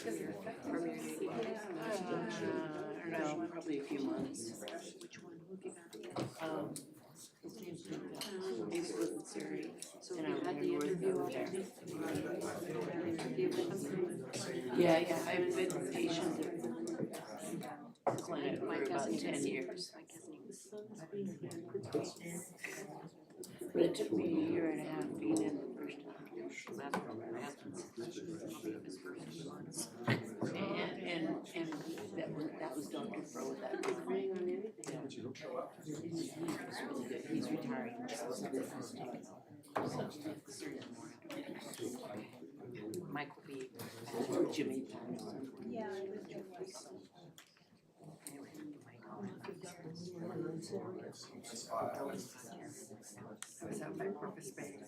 I don't know, probably a few months. His name's maybe it wasn't Siri. And I remember there. Yeah, I've been patient at the clinic for about 10 years. But it took me a year and a half being in the first time. And that was Dr. Fro with that. He was really good. He's retiring. Michael B. Jimmy. Yeah. I was out by Corpus Bay.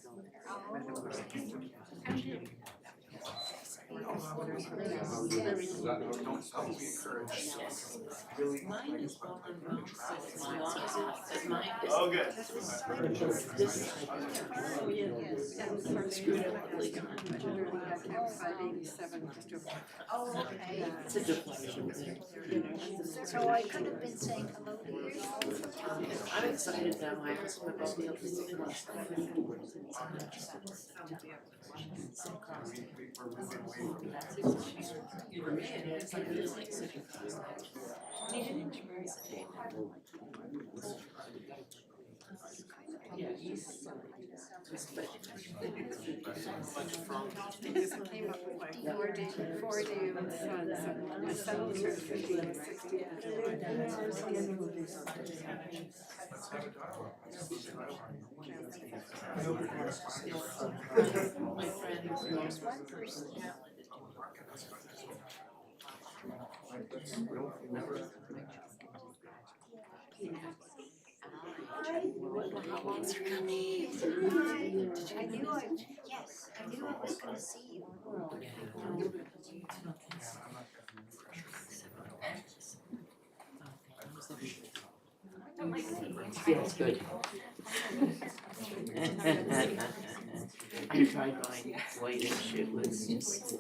Mine is well known since my office, but mine is. Oh, good. Oh, yeah. Screwed up really good. Oh, okay. It's a deflection. So I could have been saying hello to you. I'm excited now. I asked him about the other things. For me, it feels like sitting across that. Yeah, he's Because I came up with like 4-day on Sons, and my son was turned 50 and 60. my friend who's There's one person. Thanks for coming. Hi. Yes, I knew I was gonna see you. feels good. I tried buying whitish, it was just.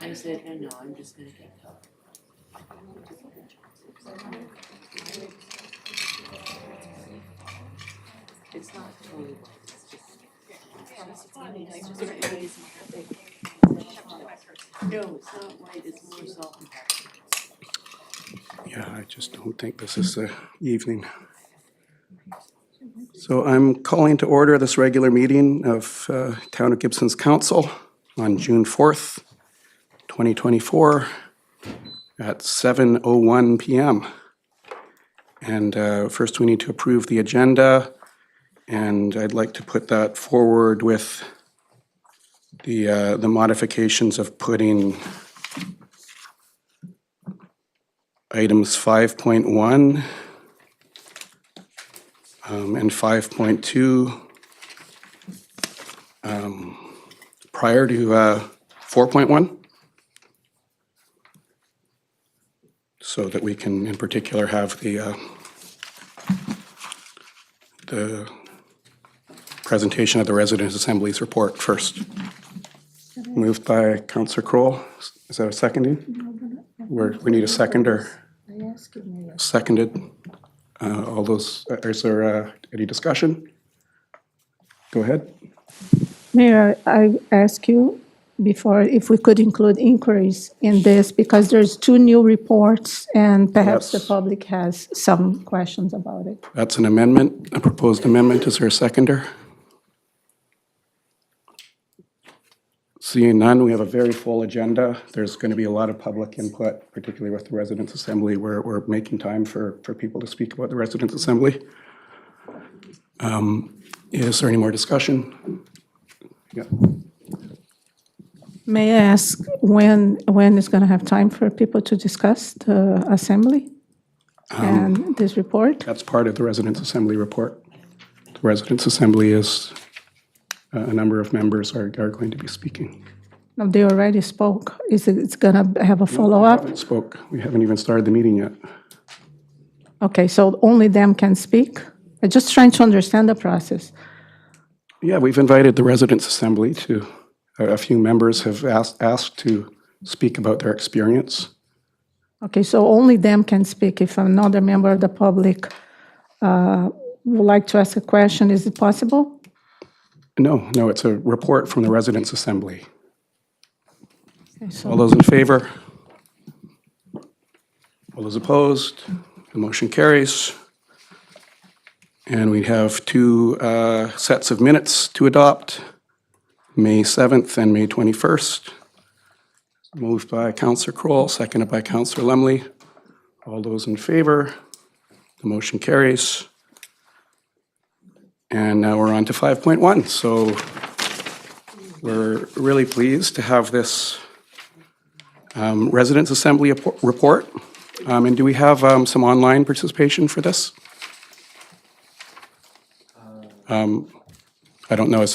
I said, no, I'm just gonna get help. It's not totally white, it's just. No, it's not white, it's more salt and pepper. Yeah, I just don't think this is the evening. So I'm calling to order this regular meeting of Town of Gibsons Council on June 4th, 2024 at 7:01 p.m. And first we need to approve the agenda, and I'd like to put that forward with the modifications of putting items 5.1 and 5.2 prior to 4.1, so that we can in particular have the presentation of the Residents' Assembly's report first. Moved by Councillor Kroll. Is that a seconding? We need a seconder. Seconded. All those, is there any discussion? Go ahead. Mayor, I ask you before if we could include inquiries in this, because there's 2 new reports and perhaps Yes. the public has some questions about it. That's an amendment, a proposed amendment. Is there a seconder? Seeing none, we have a very full agenda. There's going to be a lot of public input, particularly with the Residents' Assembly. We're making time for people to speak about the Residents' Assembly. Is there any more discussion? Yeah. May I ask when is going to have time for people to discuss the assembly and this report? That's part of the Residents' Assembly report. The Residents' Assembly is, a number of members are going to be speaking. No, they already spoke. Is it's going to have a We follow-up? haven't spoke. We haven't even started the meeting yet. Okay, so only them can speak? I'm just trying to understand the process. Yeah, we've invited the Residents' Assembly to a few members have asked to speak about their experience. Okay, so only them can speak. If another member of the public would like to ask a question, is it possible? No, it's a report from the Residents' Assembly. Okay, so- All those in favor? All those opposed? The motion carries. And we have two sets of minutes to adopt, May 7th and May 21st. Moved by Councillor Kroll, seconded by Councillor Lemley. All those in favor? The motion carries. And now we're on to 5.1. So we're really pleased to have this Residents' Assembly report. And do we have some online participation for this? I don't know,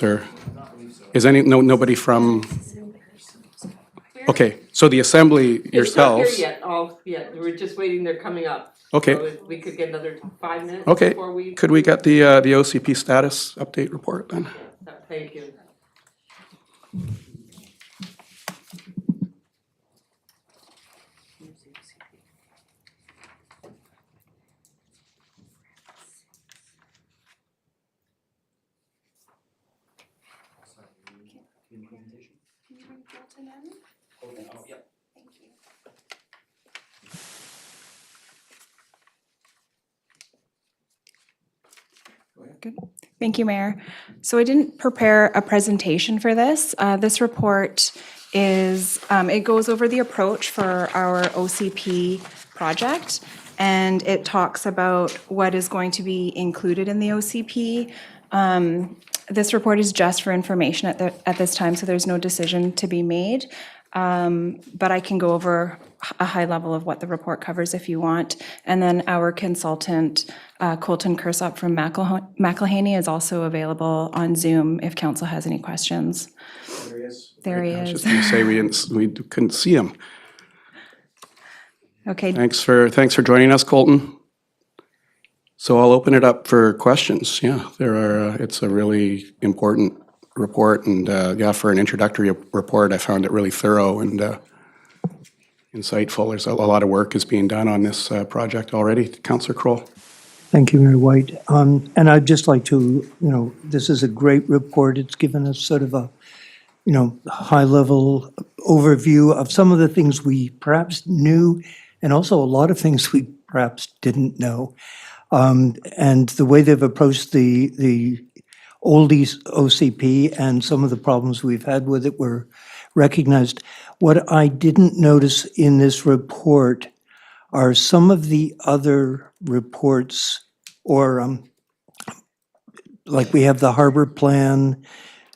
nobody from? Okay, so the Assembly yourselves? It's not here yet, we're just waiting, they're coming up. Okay. So if we could get another 5 minutes Okay, before we. could we get the OCP status update report then? Thank you. Thank you, Mayor. So I didn't prepare a presentation for this. This report is, it goes over the approach for our OCP project, and it talks about what is going to be included in the OCP. This report is just for information at this time, so there's no decision to be made. But I can go over a high level of what the report covers if you want. And then our consultant, Colton Kersop from McElhaney, is also available on Zoom if council has any questions. There he is. There he I was is. just going to say we couldn't see him. Okay, Thanks for joining us, Colton. So I'll open it up for questions. Yeah, it's a really important report, and for an introductory report, I found it really thorough and insightful. There's a lot of work is being done on this project already. Councillor Kroll. Thank you, Mayor White. And I'd just like to, this is a great report. It's given us sort of a, high-level overview of some of the things we perhaps knew, and also a lot of things we perhaps didn't know. And the way they've approached the oldies OCP and some of the problems we've had with it were recognized. What I didn't notice in this report are some of the other reports, or like we have the harbor plan,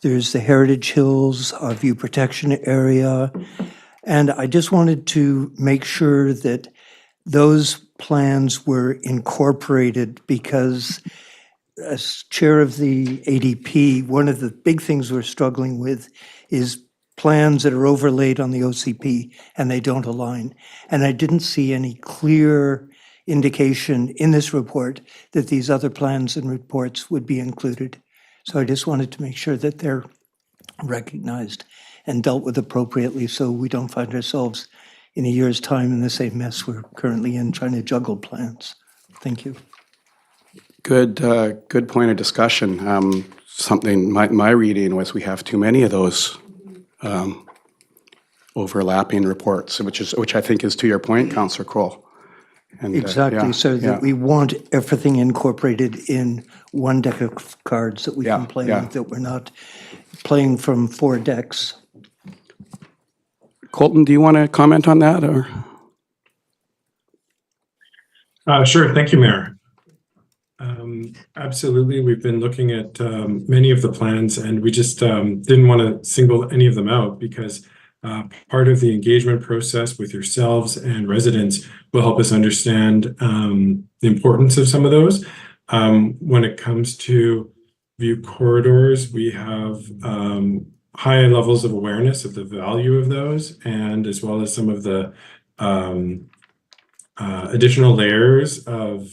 there's the Heritage Hills View Protection Area, and I just wanted to make sure that those plans were incorporated, because as chair of the ADP, one of the big things we're struggling with is plans that are overlaid on the OCP and they don't align. And I didn't see any clear indication in this report that these other plans and reports would be included. So I just wanted to make sure that they're recognized and dealt with appropriately, so we don't find ourselves in a year's time in the same mess we're currently in, trying to juggle plans. Thank you. Good point of discussion. Something my reading was we have too many of those overlapping reports, which I think is to your point, Councillor Kroll. And, Exactly, so that we want everything incorporated in one deck of cards that we can play with, that we're not playing from 4 decks. Colton, do you want to comment on that, or? Sure, thank you, Mayor. Absolutely, we've been looking at many of the plans, and we just didn't want to single any of them out, because part of the engagement process with yourselves and residents will help us understand the importance of some of those. When it comes to view corridors, we have high levels of awareness of the value of those, and as well as some of the additional layers of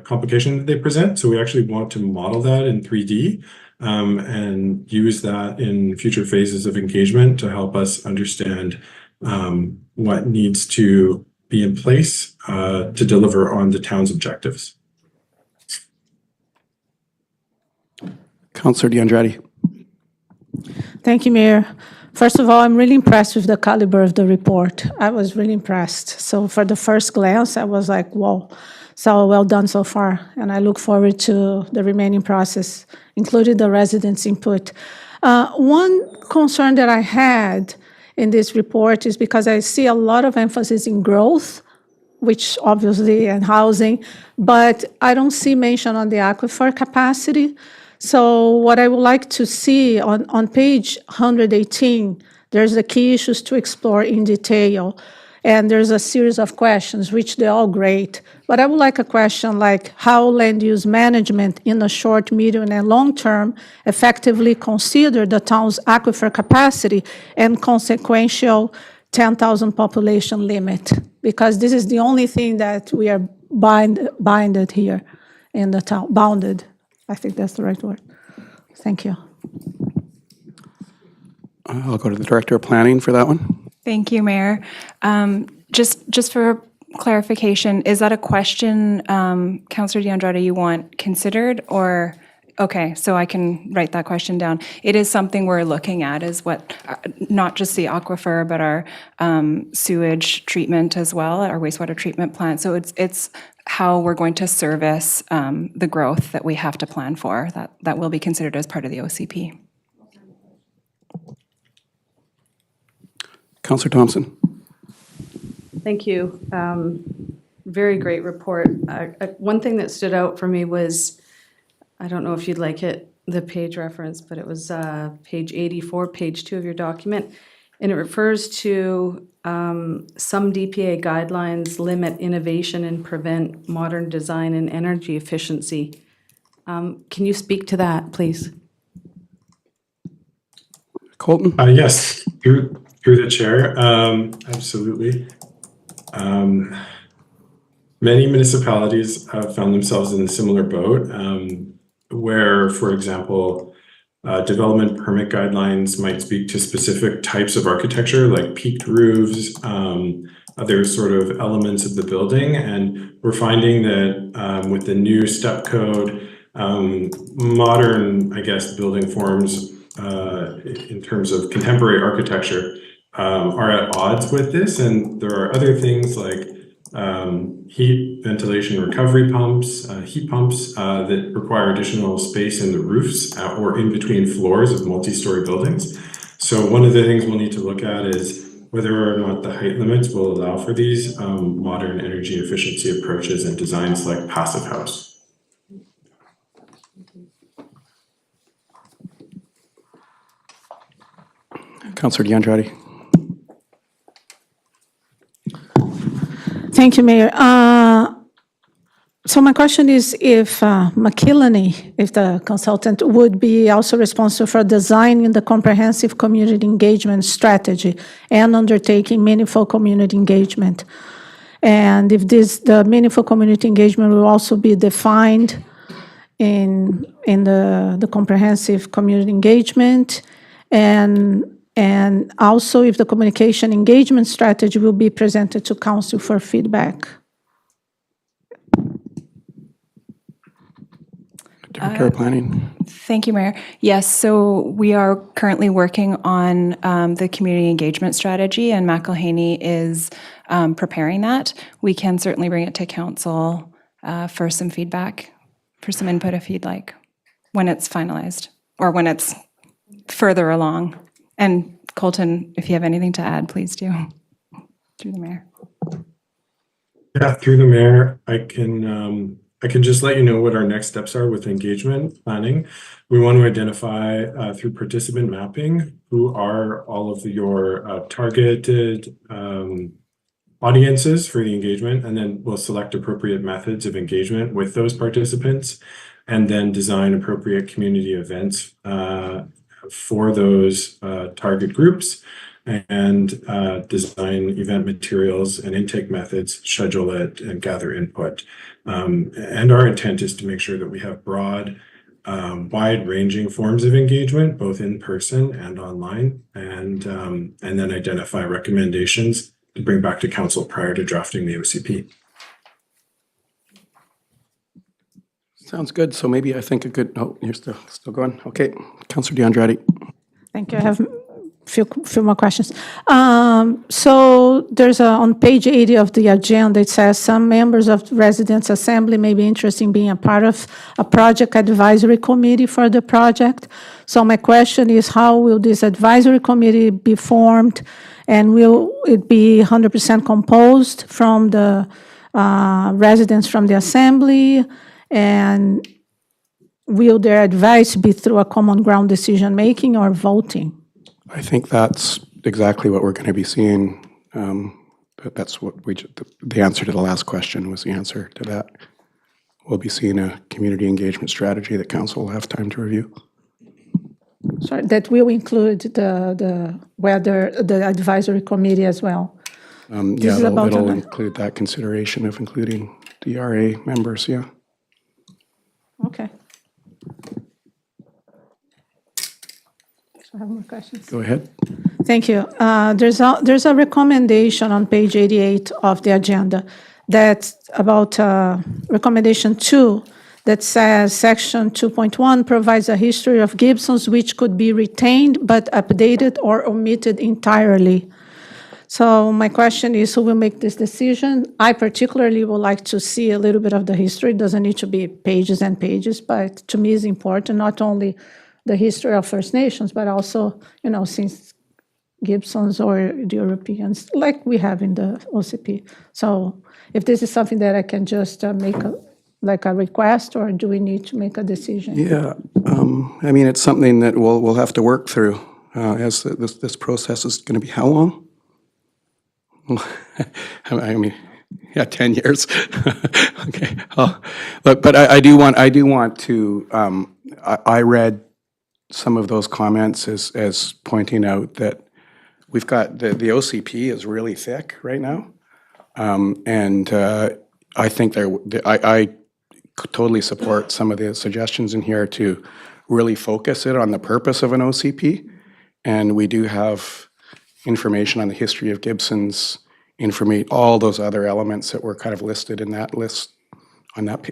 complication that they present. So we actually want to model that in 3D and use that in future phases of engagement to help us understand what needs to be in place to deliver on the town's objectives. Councillor DeAndrade. Thank you, Mayor. First of all, I'm really impressed with the caliber of the report. I was really impressed. So for the first glance, I was like, whoa, so well done so far. And I look forward to the remaining process, including the residents' input. One concern that I had in this report is because I see a lot of emphasis in growth, which obviously, and housing, but I don't see mention on the aquifer capacity. So what I would like to see on page 118, there's the key issues to explore in detail. And there's a series of questions, which they're all great. But I would like a question like how land use management in the short, medium, and long term effectively consider the town's aquifer capacity and consequential 10,000 population limit. Because this is the only thing that we are binded here in the town, bounded. I think that's the right word. Thank you. I'll go to the Director of Planning for that one. Thank you, Mayor. Just for clarification, is that a question, Councillor DeAndrade, you want considered, or, okay, so I can write that question down. It is something we're looking at, is what, not just the aquifer, but our sewage treatment as well, our wastewater treatment plant. So it's how we're going to service the growth that we have to plan for. That will be considered as part of the OCP. Councillor Thompson. Thank you. Very great report. One thing that stood out for me was, I don't know if you'd like it, the page reference, but it was page 84, page 2 of your document. And it refers to some DPA guidelines limit innovation and prevent modern design and energy efficiency. Can you speak to that, please? Colton. Yes, through the chair, absolutely. Many municipalities have found themselves in a similar boat where, for example, development permit guidelines might speak to specific types of architecture like peaked roofs, other sort of elements of the building. And we're finding that with the new step code, modern, I guess, building forms in terms of contemporary architecture are at odds with this. And there are other things like heat ventilation recovery pumps, heat pumps that require additional space in the roofs or in between floors of multi-story buildings. So one of the things we'll need to look at is whether or not the height limits will allow for these modern energy efficiency approaches and designs like passive house. Councillor DeAndrade. Thank you, Mayor. So my question is if McKillany, if the consultant would be also responsible for designing the comprehensive community engagement strategy and undertaking meaningful community engagement. And if the meaningful community engagement will also be defined in the comprehensive community engagement, and also if the communication engagement strategy will be presented to council for feedback. Director of Planning. Thank you, Mayor. Yes, so we are currently working on the community engagement strategy, and McElhaney is preparing that. We can certainly bring it to council for some feedback, for some input if you'd like, when it's finalized or when it's further along. And Colton, if you have anything to add, please do. Through the mayor. Yeah, through the mayor, I can just let you know what our next steps are with engagement planning. We want to identify through participant mapping who are all of your targeted audiences for the engagement, and then we'll select appropriate methods of engagement with those participants, and then design appropriate community events for those target groups, and design event materials and intake methods, schedule it, and gather input. And our intent is to make sure that we have broad wide-ranging forms of engagement, both in person and online, and then identify recommendations to bring back to council prior to drafting the OCP. Sounds good. So maybe I think a good, oh, you're still going? Okay. Councillor DeAndrade. Thank you. I have a few more questions. So there's on page 80 of the agenda, it says some members of the Residents' Assembly may be interested in being a part of a project advisory committee for the project. So my question is, how will this advisory committee be formed? And will it be 100% composed from the residents from the Assembly? And will their advice be through a common ground decision-making or voting? I think that's exactly what we're going to be seeing. That's what the answer to the last question was the answer to that. We'll be seeing a community engagement strategy that council will have time to review. Sorry, that will include the advisory committee as well? Yeah, it'll include that consideration of including DRA members, yeah. Okay. I have more questions. Go ahead. Thank you. There's a recommendation on page 88 of the agenda that's about recommendation 2 that says section 2.1 provides a history of Gibsons which could be retained but updated or omitted entirely. So my question is, who will make this decision? I particularly would like to see a little bit of the history. It doesn't need to be pages and pages, but to me it's important, not only the history of First Nations, but also, since Gibsons or the Europeans, like we have in the OCP. So if this is something that I can just make a request, or do we need to make a decision? Yeah, I mean, it's something that we'll have to work through as this process is going to be how long? I mean, yeah, 10 years. Okay. But I do want to. I read some of those comments as pointing out that we've got the OCP is really thick right now, and I think I totally support some of the suggestions in here to really focus it on the purpose of an OCP, and we do have information on the history of Gibsons, all those other elements that were kind of listed in that list on that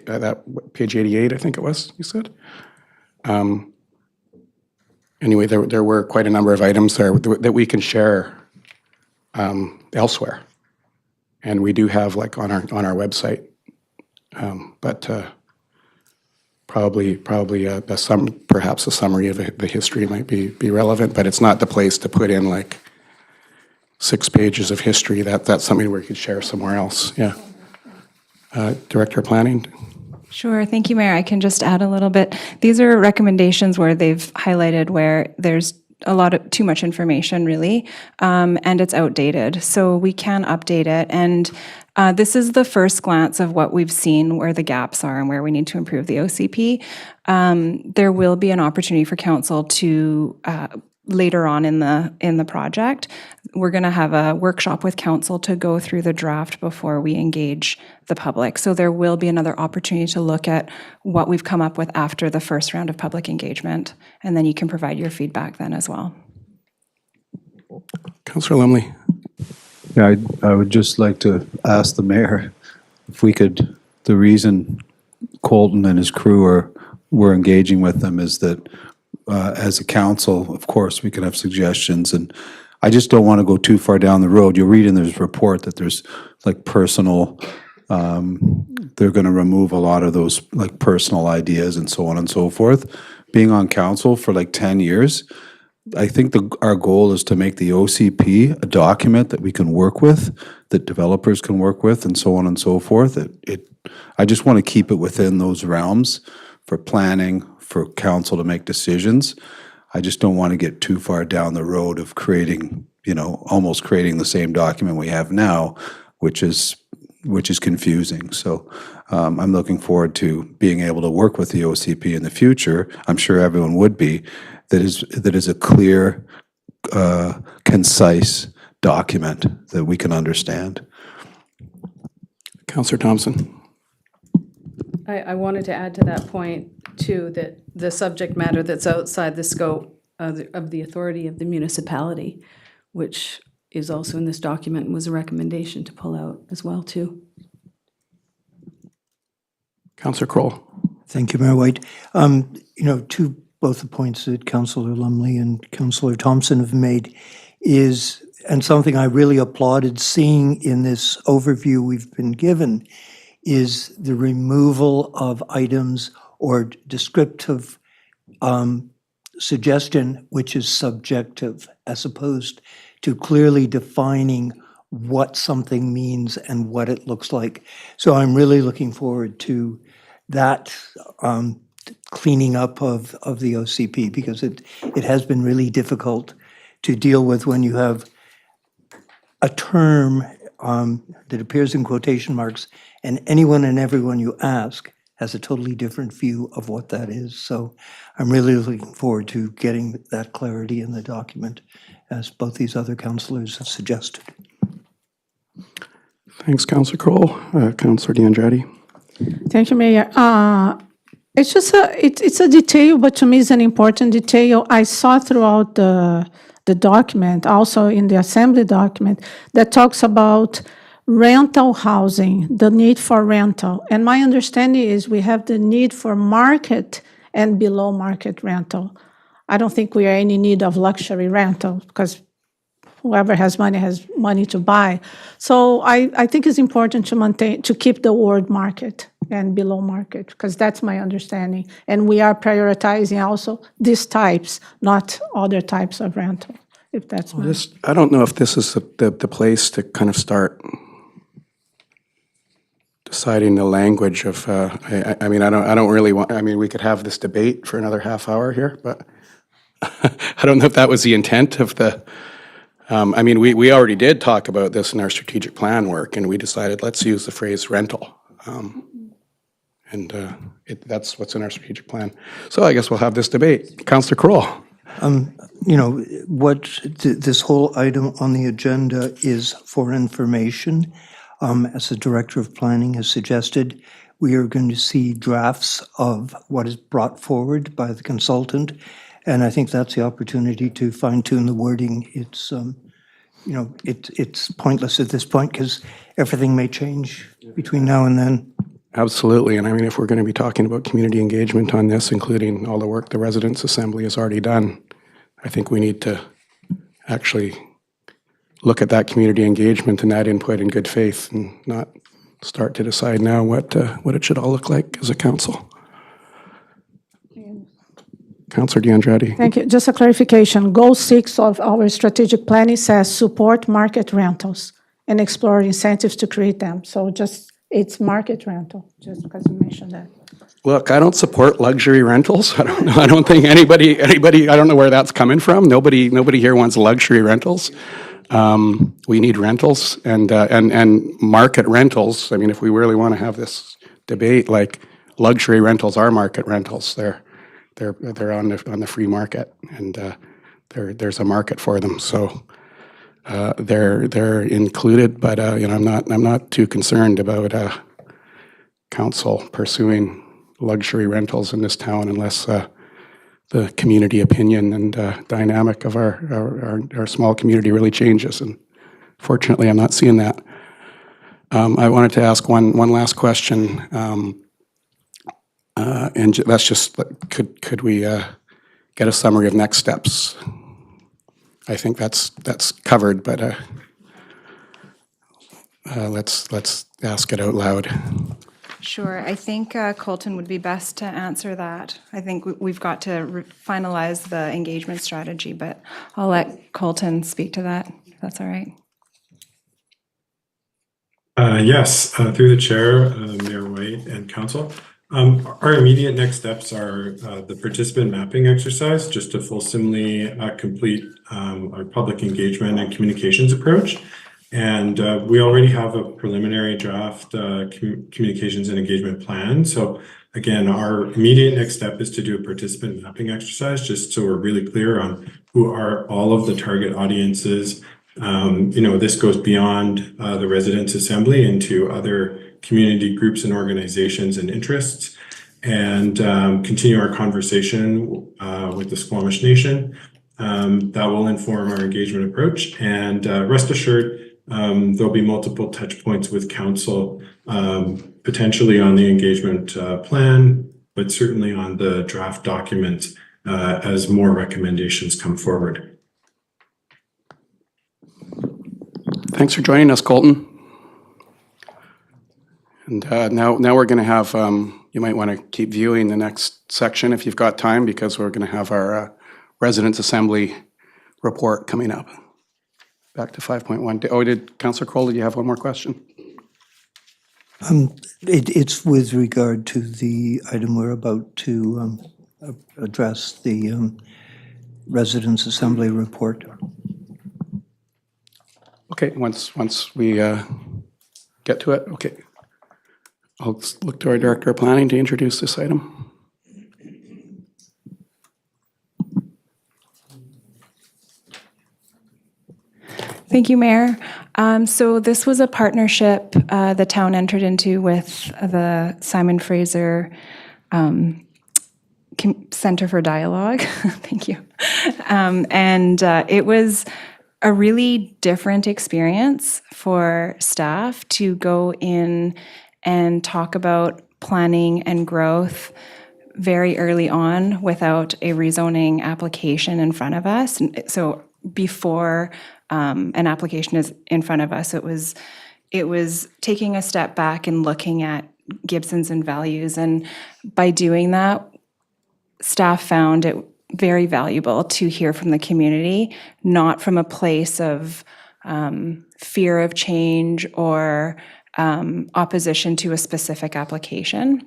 page 88, I think it was, you said. Anyway, there were quite a number of items there that we can share elsewhere, and we do have like on our website, but perhaps a summary of the history might be relevant, but it's not the place to put in like 6 pages of history. That's something we could share somewhere else. Yeah. Director of Planning. Sure. Thank you, Mayor. I can just add a little bit. These are recommendations where they've highlighted where there's too much information, really, and it's outdated. So we can update it. And this is the first glance of what we've seen, where the gaps are and where we need to improve the OCP. There will be an opportunity for council to later on in the project, we're going to have a workshop with council to go through the draft before we engage the public. So there will be another opportunity to look at what we've come up with after the first round of public engagement, and then you can provide your feedback then as well. Councillor Lumley. Yeah, I would just like to ask the mayor if we could, the reason Colton and his crew we're engaging with them is that as a council, of course, we can have suggestions, and I just don't want to go too far down the road. You'll read in this report that there's like personal, they're going to remove a lot of those like personal ideas and so on and so forth. Being on council for like 10 years, I think our goal is to make the OCP a document that we can work with, that developers can work with, and so on and so forth. I just want to keep it within those realms for planning, for council to make decisions. I just don't want to get too far down the road of creating, almost creating the same document we have now, which is confusing. So I'm looking forward to being able to work with the OCP in the future. I'm sure everyone would be. That is a clear, concise document that we can understand. Councillor Thompson. I wanted to add to that point too, that the subject matter that's outside the scope of the authority of the municipality, which is also in this document and was a recommendation to pull out as well too. Councillor Kroll. Thank you, Mayor White. To both the points that Councillor Lumley and Councillor Thompson have made is, and something I really applauded seeing in this overview we've been given, is the removal of items or descriptive suggestion which is subjective, as opposed to clearly defining what something means and what it looks like. So I'm really looking forward to that cleaning up of the OCP, because it has been really difficult to deal with when you have a term that appears in quotation marks, and anyone and everyone you ask has a totally different view of what that is. So I'm really looking forward to getting that clarity in the document, as both these other councillors have suggested. Thanks, Councillor Kroll. Councillor D'Andrade. Thank you, Mayor. It's just it's a detail, but to me it's an important detail. I saw throughout the document, also in the assembly document, that talks about rental housing, the need for rental. And my understanding is we have the need for market and below market rental. I don't think we are in any need of luxury rental, because whoever has money to buy. So I think it's important to keep the word market and below market, because that's my understanding. And we are prioritizing also these types, not other types of rental, if that's my... I don't know if this is the place to kind of start deciding the language of, I mean, I don't really want, I mean, we could have this debate for another half hour here, but I don't know if that was the intent of the, I mean, we already did talk about this in our strategic plan work, and we decided let's use the phrase rental. That's what's in our strategic plan. So I guess we'll have this debate. Councillor Kroll. What this whole item on the agenda is for information. As the Director of Planning has suggested, we are going to see drafts of what is brought forward by the consultant, and I think that's the opportunity to fine-tune the wording. It's pointless at this point because everything may change between now and then. Absolutely, and I mean, if we're going to be talking about community engagement on this, including all the work the Residents' Assembly has already done, I think we need to actually look at that community engagement and that input in good faith, and not start to decide now what it should all look like as a council. Councillor D'Andrade. Thank you. Just a clarification. Goal 6 of our strategic planning says support market rentals and explore incentives to create them. So it's market rental, just because you mentioned that. Look, I don't support luxury rentals. I don't know. I don't think anybody. I don't know where that's coming from. Nobody here wants luxury rentals. We need rentals and market rentals. I mean, if we really want to have this debate, like, luxury rentals are market rentals. They're on the free market, and there's a market for them. So they're included. But I'm not too concerned about council pursuing luxury rentals in this town unless the community opinion and dynamic of our small community really changes. And fortunately, I'm not seeing that. I wanted to ask one last question, and that's just, could we get a summary of next steps? I think that's covered, but let's ask it out loud. Sure. I think Colton would be best to answer that. I think we've got to finalize the engagement strategy, but I'll let Colton speak to that, if that's all right. Yes, through the chair, Mayor White and council. Our immediate next steps are the participant mapping exercise, just to fulsomely complete our public engagement and communications approach. And we already have a preliminary draft communications and engagement plan. So again, our immediate next step is to do a participant mapping exercise, just so we're really clear on who are all of the target audiences. This goes beyond the Residents' Assembly into other community groups and organizations and interests. and continue our conversation with the Squamish Nation. That will inform our engagement approach, and rest assured, there'll be multiple touch points with council, potentially on the engagement plan, but certainly on the draft document as more recommendations come forward. Thanks for joining us, Colton. And now we're going to have, you might want to keep viewing the next section if you've got time, because we're going to have our Residents' Assembly report coming up. Back to 5.1. Oh, did Councillor Kroll, did you have one more question? It's with regard to the item we're about to address, the Residents' Assembly report. Okay, once we get to it, okay. I'll look to our Director of Planning to introduce this item. Thank you, Mayor. So this was a partnership the town entered into with the Simon Fraser Center for Dialogue. Thank you. And it was a really different experience for staff to go in and talk about planning and growth very early on without a rezoning application in front of us. And so before an application is in front of us, it was taking a step back and looking at Gibsons and values. And by doing that, staff found it very valuable to hear from the community, not from a place of fear of change or opposition to a specific application.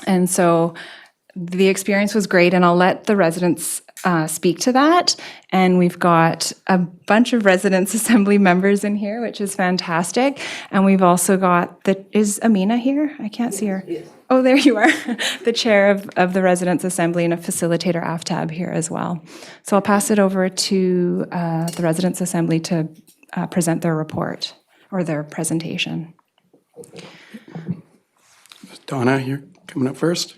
And so the experience was great, and I'll let the residents speak to that. And we've got a bunch of Residents' Assembly members in here, which is fantastic. And we've also got is Amina here? I can't see her. Yes. Oh, there you are, the chair of the Residents' Assembly and a facilitator AFTAB here as well. So I'll pass it over to the Residents' Assembly to present their report or their presentation. Donna, you're coming up first.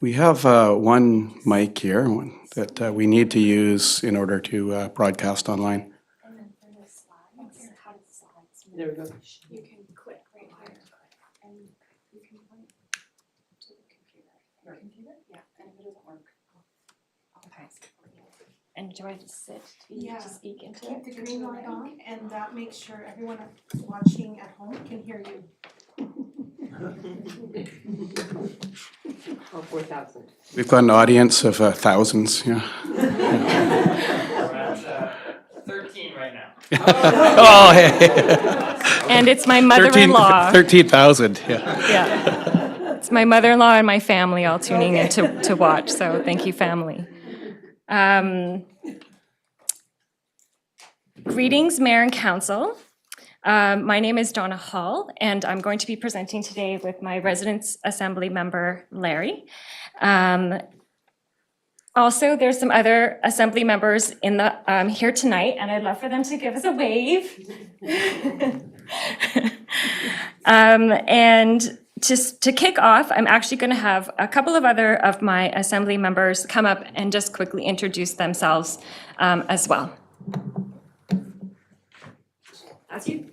We have one mic here that we need to use in order to broadcast online. There we go. You can click right here and you can point to the computer. Your computer? Yeah, and if it doesn't work, I'll pass it for you. And do I just sit Yeah. to speak into Keep it? the green light on and that makes sure everyone watching at home can hear you. Oh, 4,000. We've got an audience of thousands, yeah. We're at 13 right now. Oh, hey. And it's my mother-in-law. 13,000, yeah. Yeah. It's my mother-in-law and my family all tuning in to watch, so thank you, family. Greetings, Mayor and Council. My name is Donna Hall, and I'm going to be presenting today with my Residents' Assembly member, Larry. Also, there's some other Assembly members in the here tonight, and I'd love for them to give us a wave. And just to kick off, I'm actually going to have a couple of other of my Assembly members come up and just quickly introduce themselves as well. That's you.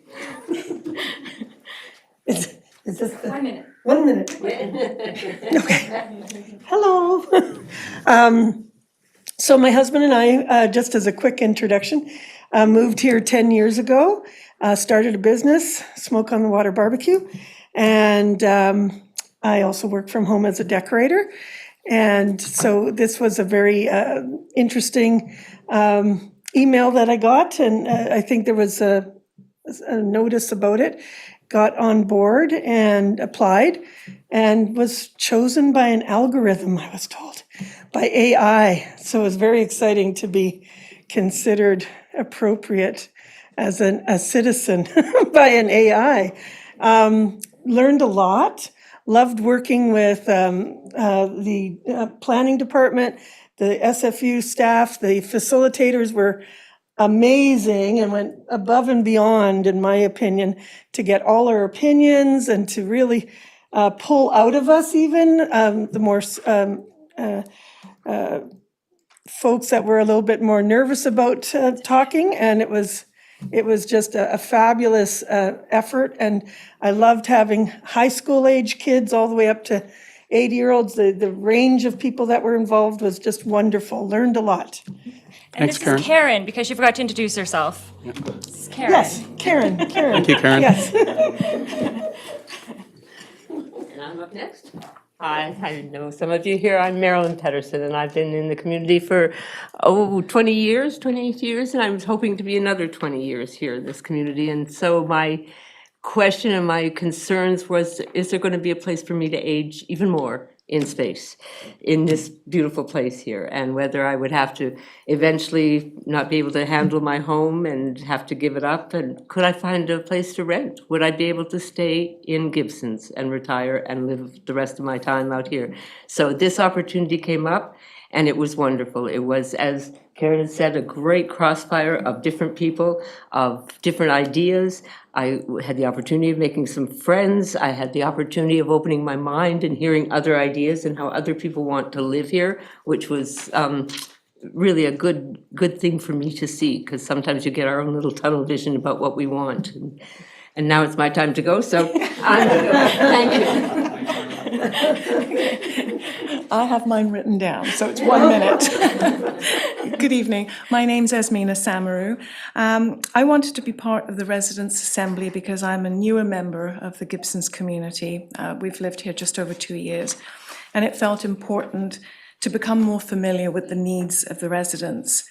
Is this 1 minute. 1 minute? Okay. Hello. So my husband and I, just as a quick introduction, moved here 10 years ago, started a business, Smoke on the Water Barbecue, and I also work from home as a decorator. And so this was a very interesting email that I got, and I think there was a notice about it, got on board and applied and was chosen by an algorithm, I was told, by AI. So it was very exciting to be considered appropriate as a citizen by an AI. Learned a lot, loved working with the planning department, the SFU staff, the facilitators were amazing and went above and beyond, in my opinion, to get all our opinions and to really pull out of us even, the more folks that were a little bit more nervous about talking, and it was just a fabulous effort, and I loved having high school age kids all the way up to 80-year-olds. The range of people that were involved was just wonderful. Learned a lot. And Thanks, this is Karen, because you forgot to introduce herself. This is Karen. Yes, Karen. Thank you, Karen. Yes. And I'm up next. Hi, I know some of you here. I'm Marilyn Pedersen, and I've been in the community for, 20 years, 28 years, and I was hoping to be another 20 years here in this community. And so my question and my concerns was, is there going to be a place for me to age even more in space in this beautiful place here, and whether I would have to eventually not be able to handle my home and have to give it up, and could I find a place to rent? Would I be able to stay in Gibsons and retire and live the rest of my time out here? So this opportunity came up, and it was wonderful. It was, as Karen said, a great crossfire of different people, of different ideas. I had the opportunity of making some friends. I had the opportunity of opening my mind and hearing other ideas and how other people want to live here, which was really a good thing for me to see, because sometimes you get our own little tunnel vision about what we want. And now it's my time to go, so I'm going to go. Thank you. I have mine written down, so it's 1 minute. Good evening. My name's Esmina Samaru. I wanted to be part of the Residents' Assembly because I'm a newer member of the Gibsons community. We've lived here just over 2 years, and it felt important to become more familiar with the needs of the residents.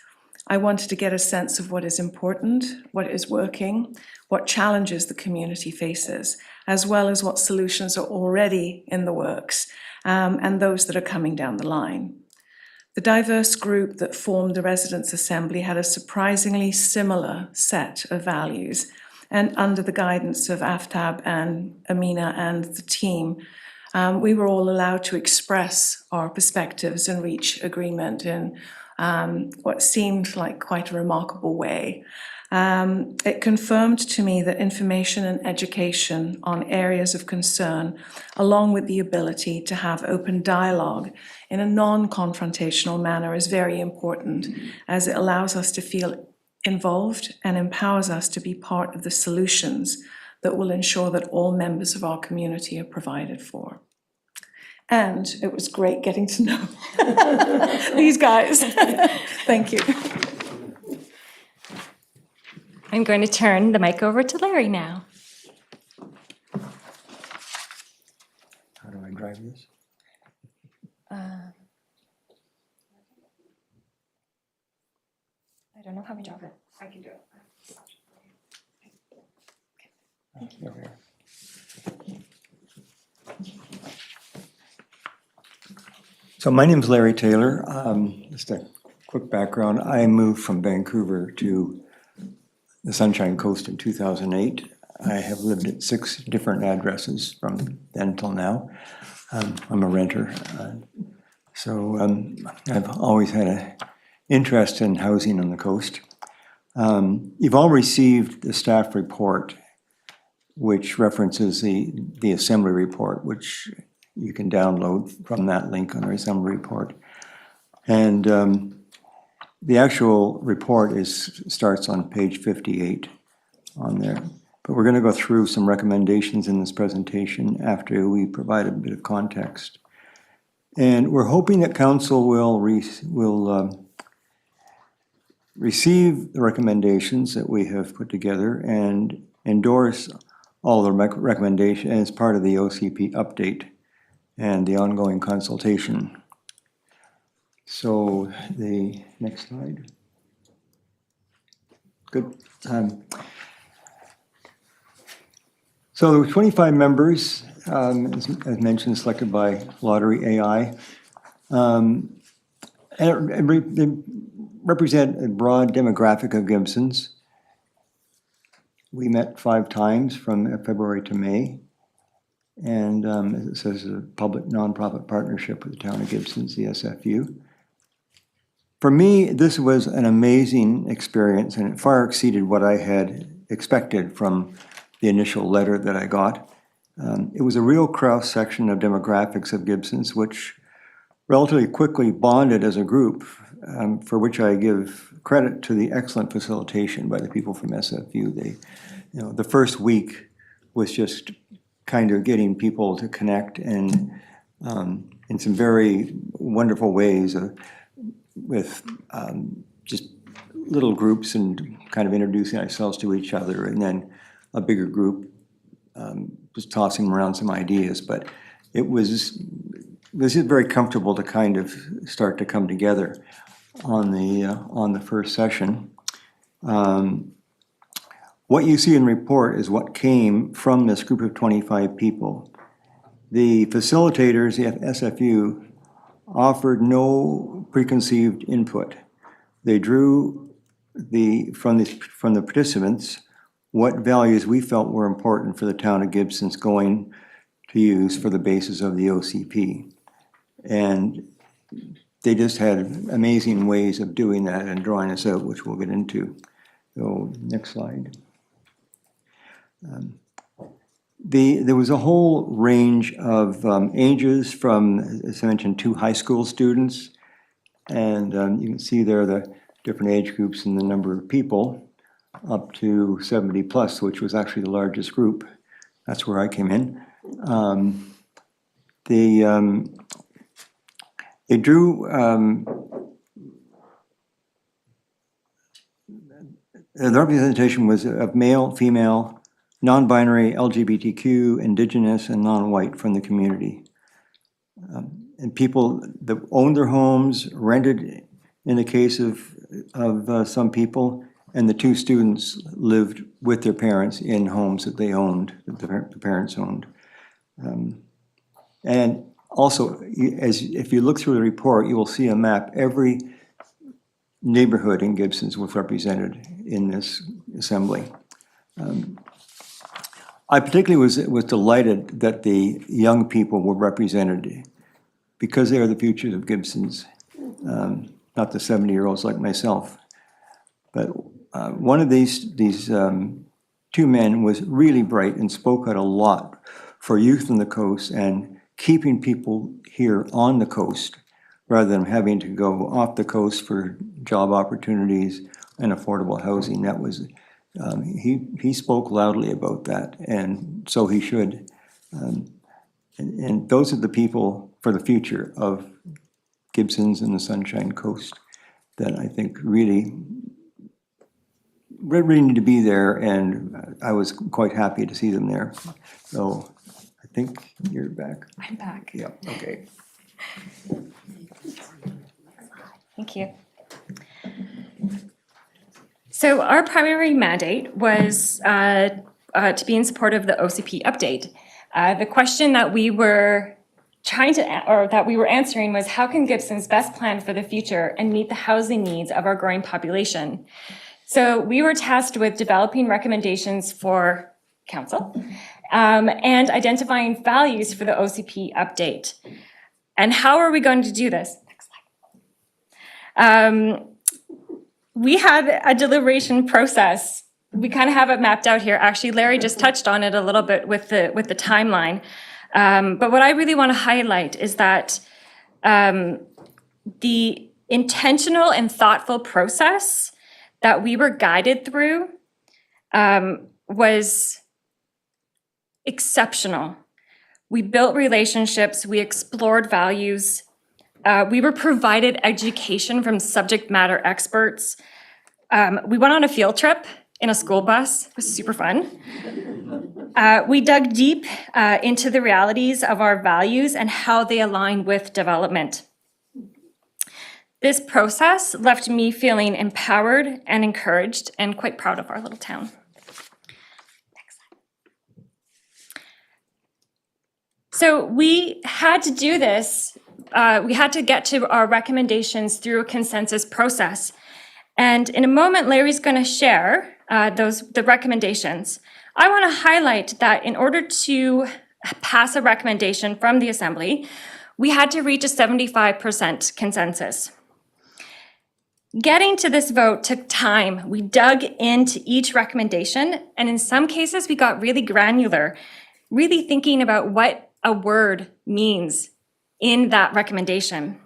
I wanted to get a sense of what is important, what is working, what challenges the community faces, as well as what solutions are already in the works, and those that are coming down the line. The diverse group that formed the Residents' Assembly had a surprisingly similar set of values, and under the guidance of Aftab and Amina and the team, we were all allowed to express our perspectives and reach agreement in what seemed like quite a remarkable way. It confirmed to me that information and education on areas of concern, along with the ability to have open dialogue in a non-confrontational manner, is very important, as it allows us to feel involved and empowers us to be part of the solutions that will ensure that all members of our community are provided for. And it was great getting to know these guys. Thank you. I'm going to turn the mic over to Larry now. How do I drive this? I don't know how we drive it. I can do it. There we are. So my name's Larry Taylor. Just a quick background. I moved from Vancouver to the Sunshine Coast in 2008. I have lived at 6 different addresses from then till now. I'm a renter. So I've always had an interest in housing on the coast. You've all received the staff report, which references the assembly report, which you can download from that link on our assembly report. And the actual report starts on page 58 on there. But we're going to go through some recommendations in this presentation after we provide a bit of context. And we're hoping that council will receive the recommendations that we have put together and endorse all the recommendations as part of the OCP update and the ongoing consultation. So the next slide. Good. So there were 25 members, as mentioned, selected by Lottery AI. And they represent a broad demographic of Gibsons. We met 5 times from February to May. And as it says, a public nonprofit partnership with the town of Gibsons, the SFU. For me, this was an amazing experience, and it far exceeded what I had expected from the initial letter that I got. It was a real cross-section of demographics of Gibsons, which relatively quickly bonded as a group, for which I give credit to the excellent facilitation by the people from SFU. They, the first week was just kind of getting people to connect and in some very wonderful ways with just little groups and kind of introducing ourselves to each other, and then a bigger group just tossing around some ideas. But it was very comfortable to kind of start to come together on the first session. What you see in report is what came from this group of 25 people. The facilitators, the SFU, offered no preconceived input. They drew from the participants what values we felt were important for the town of Gibsons going to use for the basis of the OCP. And they just had amazing ways of doing that and drawing us out, which we'll get into. So, next slide. There was a whole range of ages from, as I mentioned, 2 high school students. And you can see there the different age groups and the number of people, up to 70 plus, which was actually the largest group. That's where I came in. They drew, the representation was of male, female, non-binary, LGBTQ, indigenous, and non-white from the community. And people that owned their homes, rented in the case of some people, and the 2 students lived with their parents in homes that they owned, that the parents owned. And also, if you look through the report, you will see a map. Every neighborhood in Gibsons was represented in this assembly. I particularly was delighted that the young people were represented because they are the futures of Gibsons, not the 70-year-olds like myself. But one of these 2 men was really bright and spoke out a lot for youth on the coast and keeping people here on the coast rather than having to go off the coast for job opportunities and affordable housing. That was, he spoke loudly about that, and so he should. And those are the people for the future of Gibsons and the Sunshine Coast that I think really need to be there, and I was quite happy to see them there. So I think you're back. I'm back. Yeah, okay. Thank you. So our primary mandate was to be in support of the OCP update. The question that we were answering was, how can Gibsons best plan for the future and meet the housing needs of our growing population? So we were tasked with developing recommendations for council and identifying values for the OCP update. And how are we going to do this? Next slide. We had a deliberation process. We kind of have it mapped out here. Actually, Larry just touched on it a little bit with the timeline. But what I really want to highlight is that the intentional and thoughtful process that we were guided through was exceptional. We built relationships, we explored values, we were provided education from subject matter experts. We went on a field trip in a school bus. It was super fun. We dug deep into the realities of our values and how they align with development. This process left me feeling empowered and encouraged and quite proud of our little town. Next slide. So we had to do this. We had to get to our recommendations through a consensus process. And in a moment, Larry's going to share the recommendations. I want to highlight that in order to pass a recommendation from the Assembly, we had to reach a 75% consensus. Getting to this vote took time. We dug into each recommendation, and in some cases, we got really granular, really thinking about what a word means in that recommendation.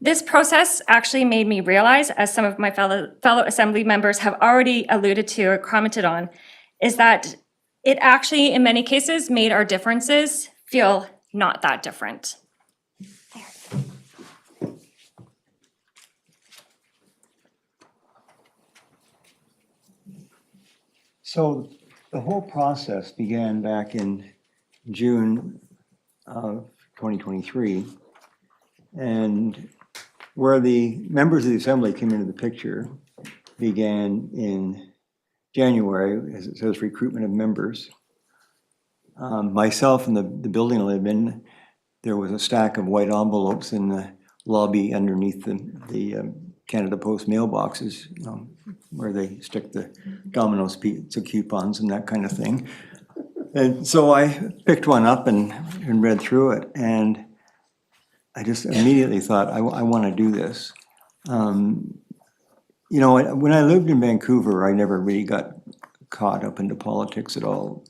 This process actually made me realize, as some of my fellow assembly members have already alluded to or commented on, is that it actually, in many cases, made our differences feel not that different. So the whole process began back in June of 2023. And where the members of the assembly came into the picture began in January, as it says, recruitment of members. Myself and the building I live in, there was a stack of white envelopes in the lobby underneath the Canada Post mailboxes, where they stick the Domino's pizza coupons and that kind of thing. And so I picked one up and read through it, and I just immediately thought, I want to do this. When I lived in Vancouver, I never really got caught up into politics at all.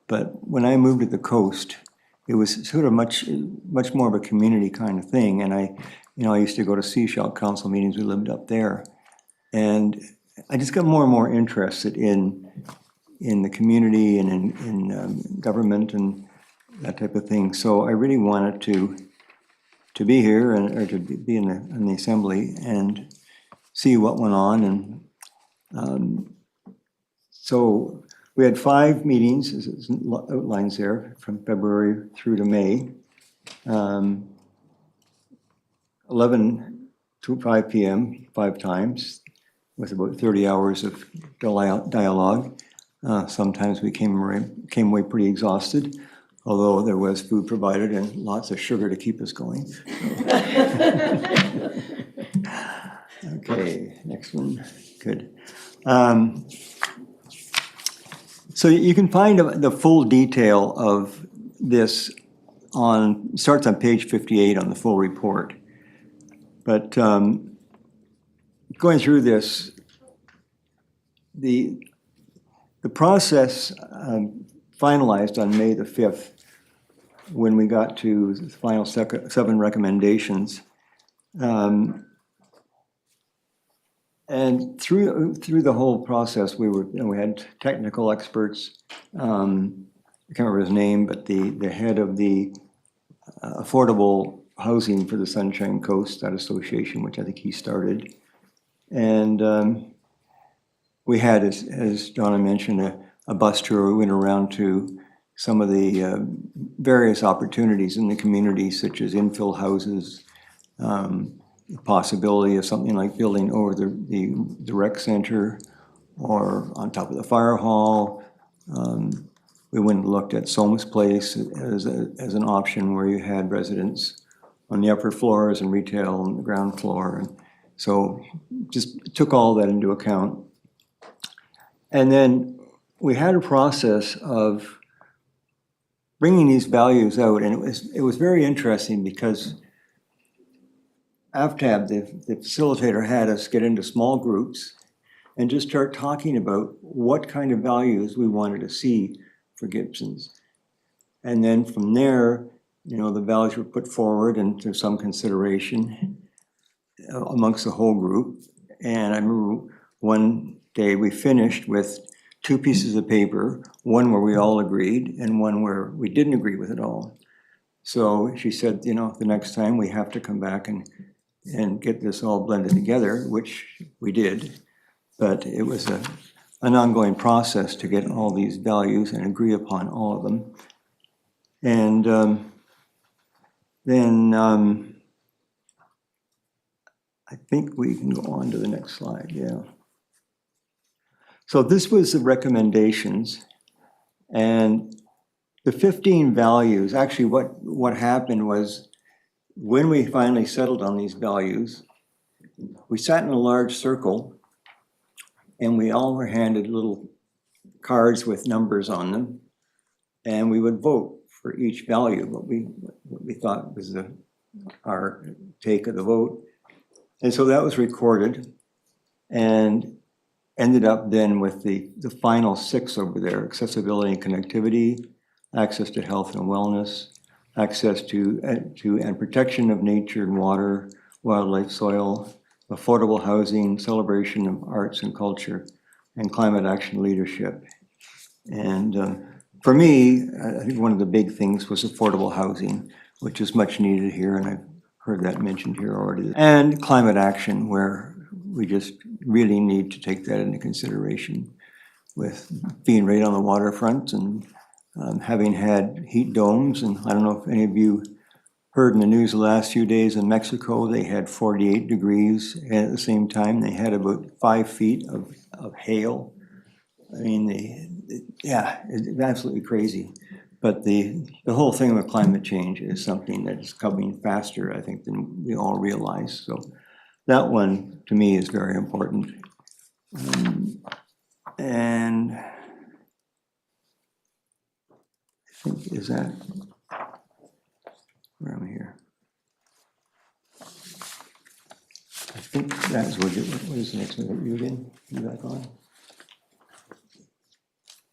But when I moved to the coast, it was sort of much more of a community kind of thing. And I used to go to Seashell Council meetings. We lived up there, and I just got more and more interested in the community and in government and that type of thing. So I really wanted to be here or to be in the assembly and see what went on. And so we had 5 meetings, as it outlines there, from February through to May. 11 to 5 p.m., 5 times, with about 30 hours of dialogue. Sometimes we came away pretty exhausted, although there was food provided and lots of sugar to keep us going. Okay, next one. Good. So you can find the full detail of this starts on page 58 on the full report. But going through this, the process finalized on May the 5th, when we got to the final 7 recommendations. And through the whole process, we had technical experts. I can't remember his name, but the head of the affordable housing for the Sunshine Coast, that association, which I think he started. And we had, as Donna mentioned, a bus tour. We went around to some of the various opportunities in the community, such as infill houses, the possibility of something like building over the rec center or on top of the fire hall. We went and looked at Soma's Place as an option where you had residents on the upper floors and retail on the ground floor. And so just took all that into account. And then we had a process of bringing these values out, and it was very interesting because AFTAB, the facilitator, had us get into small groups and just start talking about what kind of values we wanted to see for Gibsons. And then from there, the values were put forward and to some consideration amongst the whole group. And I remember one day we finished with 2 pieces of paper, one where we all agreed and one where we didn't agree with it all. So she said, the next time we have to come back and get this all blended together, which we did. But it was an ongoing process to get all these values and agree upon all of them. And then I think we can go on to the next slide, yeah. So this was the recommendations, and the 15 values, actually what happened was when we finally settled on these values, we sat in a large circle and we all were handed little cards with numbers on them, and we would vote for each value, what we thought was our take of the vote. And so that was recorded, and ended up then with the final 6 over there: accessibility and connectivity, access to health and wellness, access to and protection of nature and water, wildlife, soil, affordable housing, celebration of arts and culture, and climate action leadership. And for me, I think one of the big things was affordable housing, which is much needed here, and I've heard that mentioned here already. And climate action, where we just really need to take that into consideration with being right on the waterfront and having had heat domes. And I don't know if any of you heard in the news the last few days in Mexico, they had 48 degrees, and at the same time they had about 5 feet of hail. I mean, it's absolutely crazy. But the whole thing with climate change is something that is coming faster, I think, than we all realize. So that one, to me, is very important. And I think, is that, where am I here? I think that's what is the next one that you again? You back on?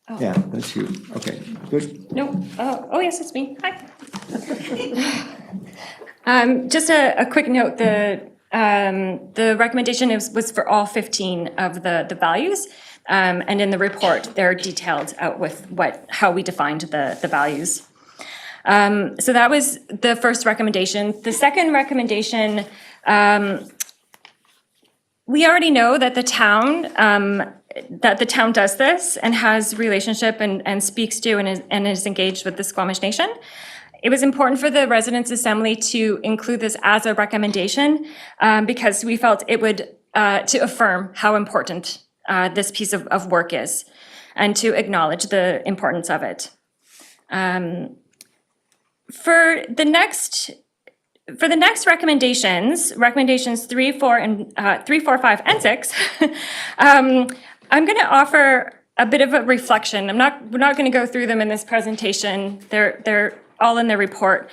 Oh. Yeah, that's you. Okay, good. No, oh yes, it's me. Hi. Just a quick note, the recommendation was for all 15 of the values. And in the report, they're detailed out with how we defined the values. So that was the first recommendation. The second recommendation, we already know that the town does this and has relationship and speaks to and is engaged with the Squamish Nation. It was important for the Residents' Assembly to include this as a recommendation because we felt it would, to affirm how important this piece of work is and to acknowledge the importance of it. For the next recommendations 3, 4, 5, and 6, I'm going to offer a bit of a reflection. We're not going to go through them in this presentation. They're all in the report.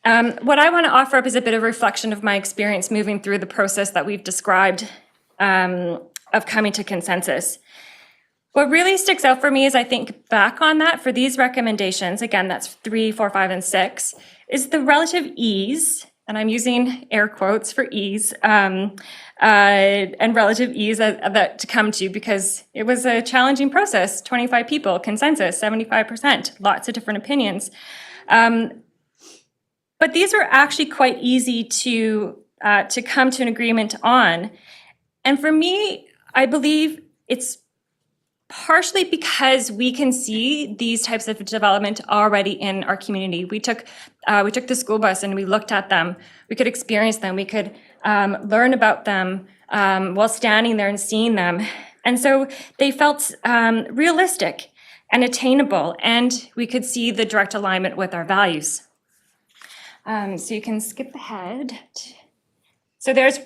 What I want to offer up is a bit of reflection of my experience moving through the process that we've described of coming to consensus. What really sticks out for me as I think back on that for these recommendations, again, that's 3, 4, 5, and 6, is the relative ease, and I'm using air quotes for ease, and relative ease that to come to, because it was a challenging process. 25 people, consensus, 75%, lots of different opinions. But these were actually quite easy to come to an agreement on. And for me, I believe it's partially because we can see these types of development already in our community. We took the school bus and we looked at them. We could experience them. We could learn about them while standing there and seeing them. And so they felt realistic and attainable, and we could see the direct alignment with our values. So you can skip ahead. So there's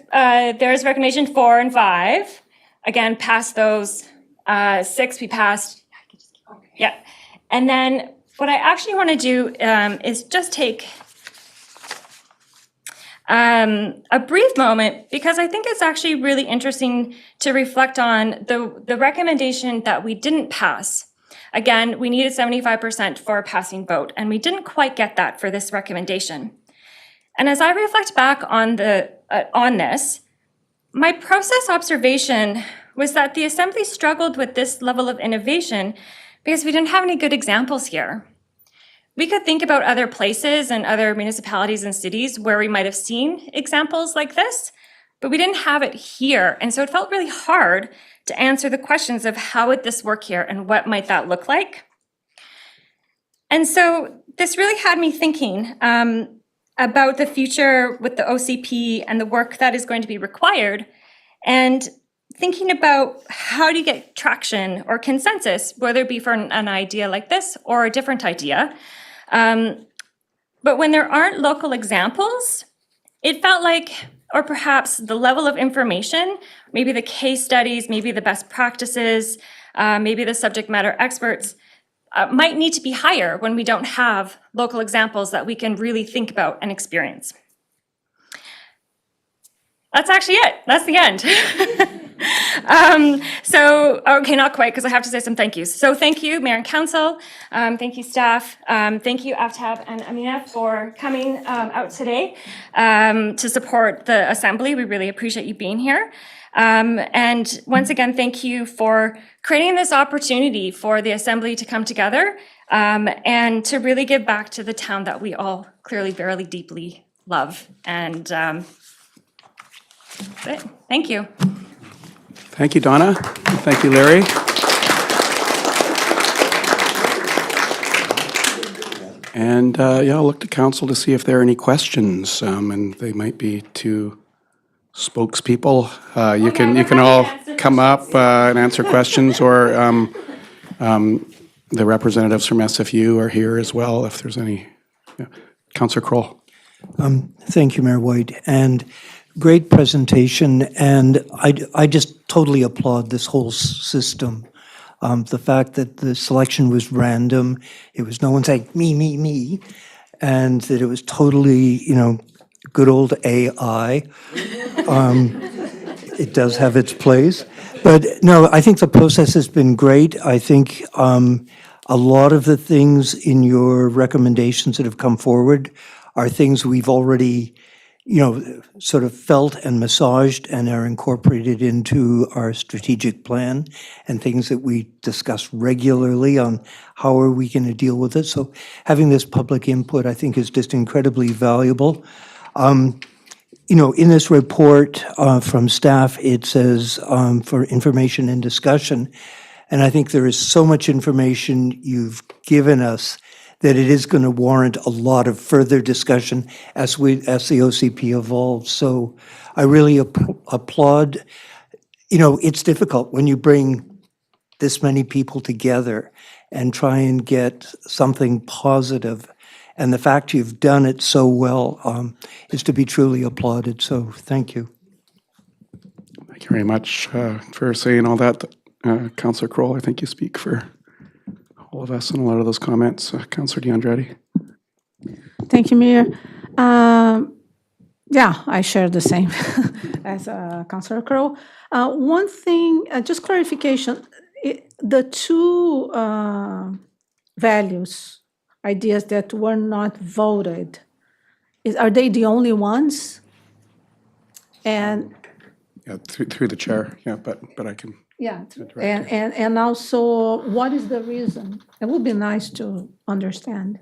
recommendation 4 and 5. Again, past those. 6 we passed. Yeah. And then what I actually want to do is just take a brief moment, because I think it's actually really interesting to reflect on the recommendation that we didn't pass. Again, we needed 75% for a passing vote, and we didn't quite get that for this recommendation. And as I reflect back on this, my process observation was that the Assembly struggled with this level of innovation because we didn't have any good examples here. We could think about other places and other municipalities and cities where we might have seen examples like this, but we didn't have it here. And so it felt really hard to answer the questions of how would this work here and what might that look like? And so this really had me thinking about the future with the OCP and the work that is going to be required, and thinking about how do you get traction or consensus, whether it be for an idea like this or a different idea. But when there aren't local examples, it felt like, or perhaps the level of information, maybe the case studies, maybe the best practices, maybe the subject matter experts, might need to be higher when we don't have local examples that we can really think about and experience. That's actually it. That's the end. Okay, not quite, because I have to say some thank yous. So thank you, Mayor and Council. Thank you, staff. Thank you, Aftab and Amina, for coming out today to support the Assembly. We really appreciate you being here. And once again, thank you for creating this opportunity for the Assembly to come together and to really give back to the town that we all clearly very deeply love. And that's it. Thank you. Thank you, Donna. Thank you, Larry. And yeah, I'll look to council to see if there are any questions, and they might be to spokespeople. You can all come up and answer questions, or the representatives from SFU are here as well if there's any. Yeah. Councillor Kroll. Thank you, Mayor White, and great presentation. And I just totally applaud this whole system. The fact that the selection was random, it was no one saying me, and that it was totally, good old AI. It does have its place. But no, I think the process has been great. I think a lot of the things in your recommendations that have come forward are things we've already, sort of felt and massaged and are incorporated into our strategic plan, and things that we discuss regularly on how are we going to deal with it. So having this public input, I think, is just incredibly valuable. In this report from staff, it says for information and discussion, and I think there is so much information you've given us that it is going to warrant a lot of further discussion as the OCP evolves. So I really applaud. It's difficult when you bring this many people together and try and get something positive. And the fact you've done it so well is to be truly applauded. So thank you. Thank you very much for saying all that, Councillor Kroll. I think you speak for all of us in a lot of those comments. Councillor DeAndretti. Thank you, Mayor. Yeah, I share the same as Councillor Crow. One thing, just clarification, the two values, ideas that were not voted, are they the only ones? And Yeah, through the chair. Yeah, but I can. yeah, and also, what is the reason? It would be nice to understand.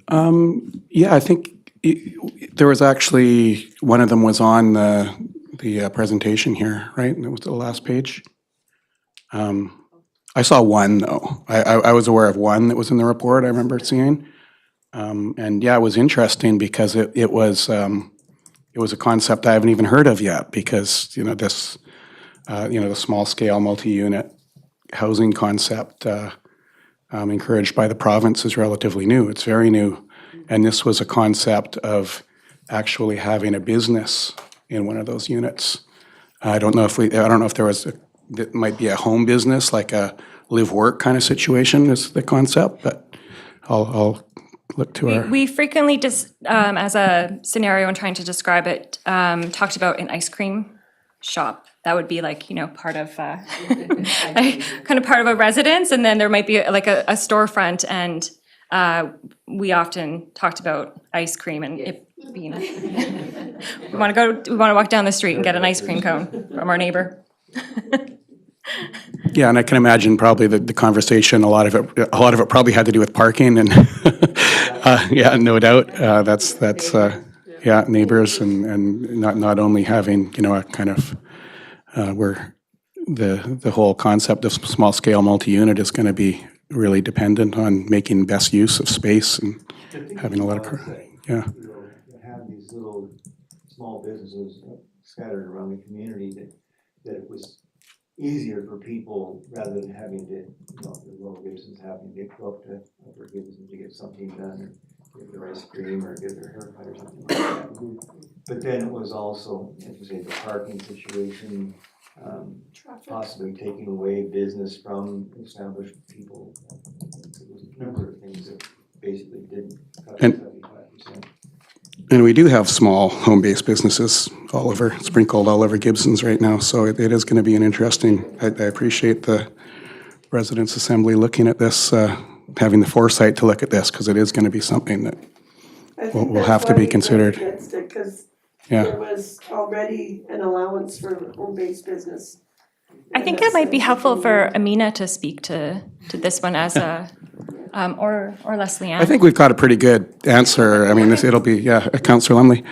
Yeah, I think there was actually, one of them was on the presentation here, right? And it was the last page. I saw one, though. I was aware of one that was in the report I remember seeing. And yeah, it was interesting because it was a concept I haven't even heard of yet, because, this, the small scale multi-unit housing concept encouraged by the province is relatively new. It's very new. And this was a concept of actually having a business in one of those units. I don't know if there was, that might be a home business, like a live-work kind of situation is the concept, but I'll look to our. We frequently just, as a scenario and trying to describe it, talked about an ice cream shop. That would be like, part of, kind of part of a residence, and then there might be like a storefront, and we often talked about ice cream and it being, we want to walk down the street and get an ice cream cone from our neighbor. Yeah, and I can imagine probably the conversation, a lot of it probably had to do with parking, and yeah, no doubt. That's yeah, neighbors, and not only having, a kind of where the whole concept of small scale multi-unit is going to be really dependent on making best use of space and having a lot of yeah. Have these little small businesses scattered around the community that it was easier for people, rather than having to, the little Gibsons having to go up to Upper Gibson to get something done, or get their ice cream, or get their haircut or something like that. But then it was also, as you say, the parking situation, possibly taking away business from established people. There was a number of things that basically didn't cut 75%. And we do have small home-based businesses sprinkled all over Gibsons right now. So it is going to be an interesting, I appreciate the Residents' Assembly looking at this, having the foresight to look at this, because it is going to be something that will have to be considered. Because Yeah. there was already an allowance for home-based business. I think it might be helpful for Amina to speak to this one as a, or Leslie Ann. I think we've got a pretty good answer. I mean, it'll be, Councillor Lumley.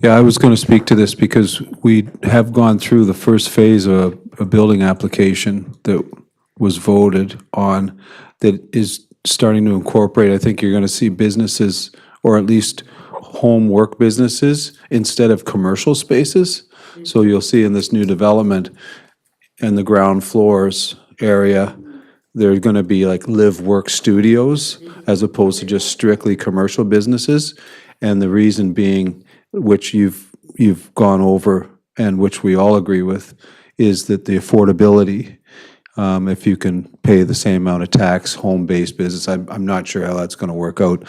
Yeah, I was going to speak to this because we have gone through the first phase of a building application that was voted on that is starting to incorporate. I think you're going to see businesses, or at least home work businesses, instead of commercial spaces. So you'll see in this new development, in the ground floors area, there's going to be like live-work studios as opposed to just strictly commercial businesses. And the reason being, which you've gone over and which we all agree with, is that the affordability, if you can pay the same amount of tax, home-based business, I'm not sure how that's going to work out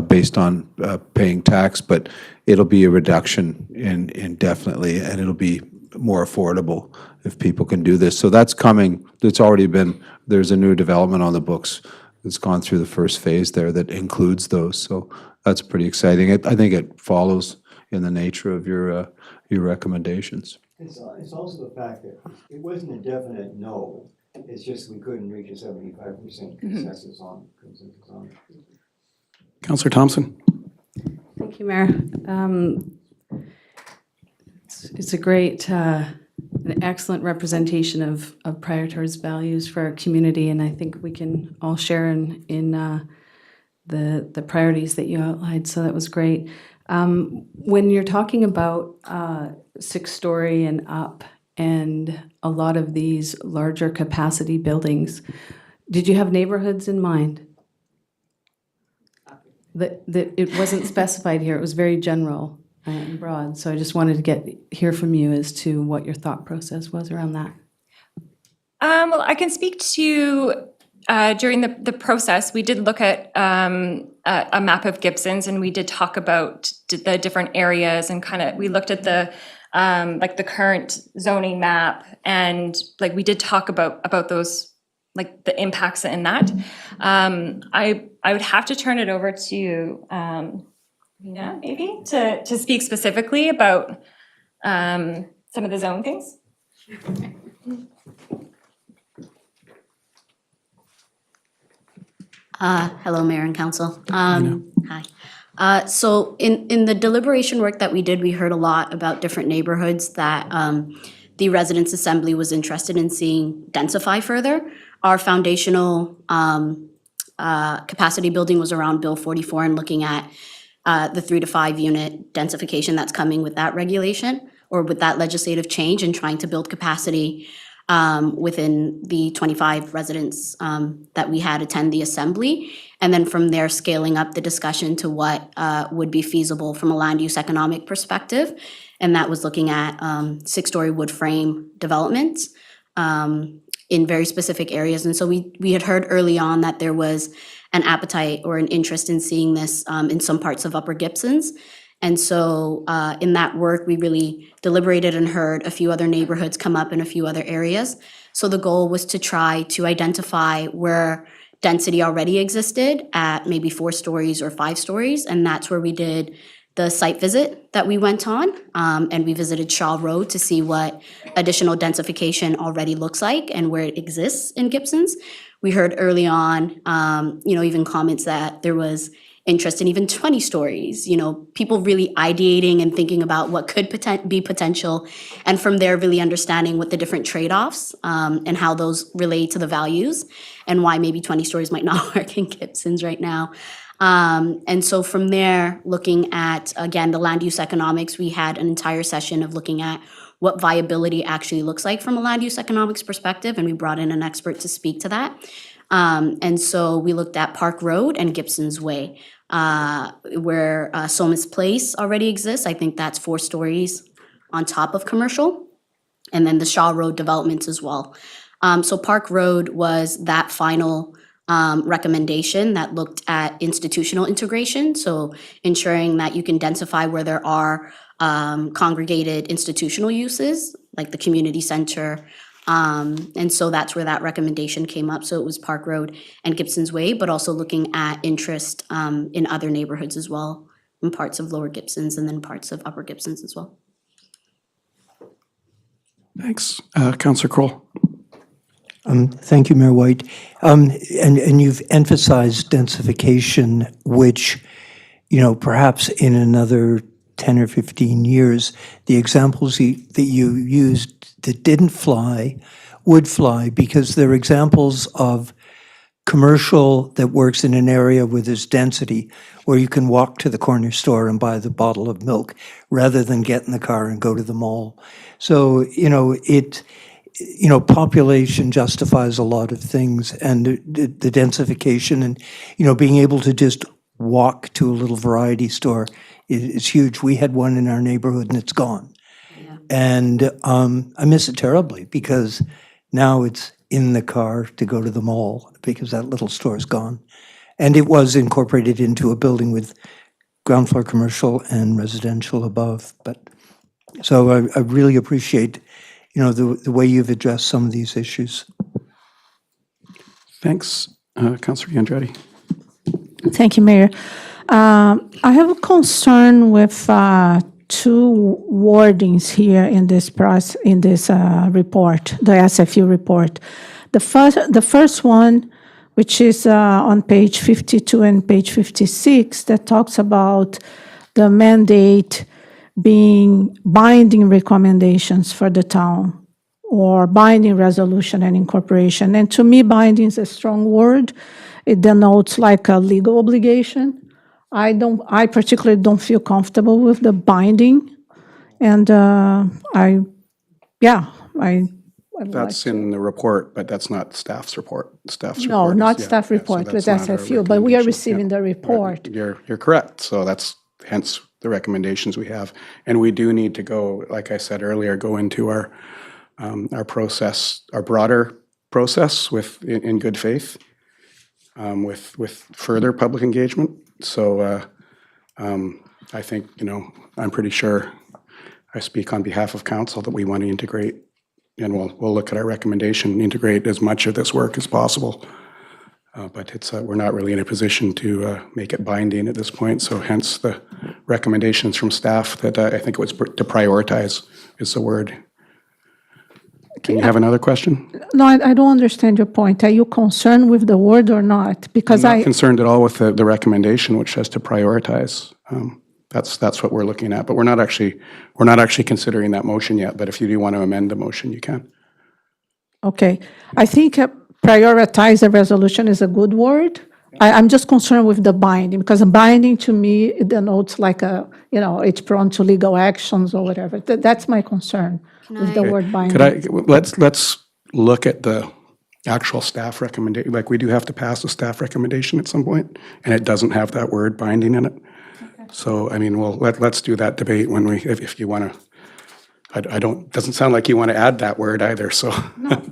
based on paying tax, but it'll be a reduction in definitely, and it'll be more affordable if people can do this. So that's coming. It's already been, there's a new development on the books that's gone through the first phase there that includes those. So that's pretty exciting. I think it follows in the nature of your recommendations. It's also the fact that it wasn't a definite no, it's just we couldn't reach a 75% consensus on it. Councillor Thompson. Thank you, Mayor. It's a great, an excellent representation of Prioritar's values for our community, and I think we can all share in the priorities that you outlined, so that was great. When you're talking about 6-story and up and a lot of these larger capacity buildings, did you have neighborhoods in mind? That it wasn't specified here, it was very general and broad, so I just wanted to hear from you as to what your thought process was around that. Well, I can speak to, during the process, we did look at a map of Gibsons, and we did talk about the different areas, and we looked at the like the current zoning map, and like we did talk about those, like the impacts in that. I would have to turn it over to maybe to speak specifically about some of the zone things. Hello, Mayor and Council. Hi. So in the deliberation work that we did, we heard a lot about different neighborhoods that the Residents' Assembly was interested in seeing densify further. Our foundational capacity building was around Bill 44 and looking at the 3 to 5 unit densification that's coming with that regulation or with that legislative change, and trying to build capacity within the 25 residents that we had attend the assembly. And then from there, scaling up the discussion to what would be feasible from a land use economic perspective. And that was looking at 6-story wood frame developments in very specific areas. And so we had heard early on that there was an appetite or an interest in seeing this in some parts of Upper Gibsons. And so in that work, we really deliberated and heard a few other neighborhoods come up in a few other areas. So the goal was to try to identify where density already existed at maybe 4 stories or 5 stories. And that's where we did the site visit that we went on. And we visited Shaw Road to see what additional densification already looks like and where it exists in Gibsons. We heard early on, even comments that there was interest in even 20 stories, people really ideating and thinking about what could be potential, and from there really understanding what the different trade-offs and how those relate to the values and why maybe 20 stories might not work in Gibsons right now. And so from there, looking at, again, the land use economics, we had an entire session of looking at what viability actually looks like from a land use economics perspective, and we brought in an expert to speak to that. And so we looked at Park Road and Gibsons Way, where Somas Place already exists. I think that's 4 stories on top of commercial. And then the Shaw Road developments as well. So Park Road was that final recommendation that looked at institutional integration. So ensuring that you can densify where there are congregated institutional uses, like the community center. And so that's where that recommendation came up. So it was Park Road and Gibsons Way, but also looking at interest in other neighborhoods as well, in parts of Lower Gibsons and then parts of Upper Gibsons as well. Thanks. Councillor Kroll. Thank you, Mayor White. And you've emphasized densification, which, perhaps in another 10 or 15 years, the examples that you used that didn't fly would fly, because they're examples of commercial that works in an area where there's density, where you can walk to the corner store and buy the bottle of milk rather than get in the car and go to the mall. So, population justifies a lot of things, and the densification and, being able to just walk to a little variety store is huge. We had one in our neighborhood and it's gone. And I miss it terribly, because now it's in the car to go to the mall because that little store is gone. And it was incorporated into a building with ground floor commercial and residential above. But so I really appreciate, the way you've addressed some of these issues. Thanks. Councillor Andretti. Thank you, Mayor. I have a concern with two wordings here in this report, the SFU report. The first one, which is on page 52 and page 56, that talks about the mandate being binding recommendations for the town, or binding resolution and incorporation. And to me, binding is a strong word. It denotes like a legal obligation. I particularly don't feel comfortable with the binding, and That's in the report, but that's not staff's report. Staff's No, report not is, staff so report with that's not our SFU, but we are recommendation. receiving the report. You're correct. So that's hence the recommendations we have. And we do need to go, like I said earlier, go into our process, our broader process in good faith, with further public engagement. So I think, I'm pretty sure I speak on behalf of council that we want to integrate, and we'll look at our recommendation, integrate as much of this work as possible. But it's we're not really in a position to make it binding at this point. So hence the recommendations from staff that I think it was to prioritize is the word. Can you have another question? No, I don't understand your point. Are you concerned with the word or not? Because I'm not concerned at all with the recommendation, which says to prioritize. That's what we're looking at. But we're not actually considering that motion yet. But if you do want to amend the motion, you can. Okay. I think prioritize the resolution is a good word. I'm just concerned with the binding, because binding to me, it denotes like it's prone to legal actions or whatever. That's my concern with the word binding. Let's look at the actual staff recommendation. Like, we do have to pass a staff recommendation at some point, and it doesn't have that word binding in it. Okay. So, let's do that debate when if you want to. Doesn't sound like you want to add that word either. So, no.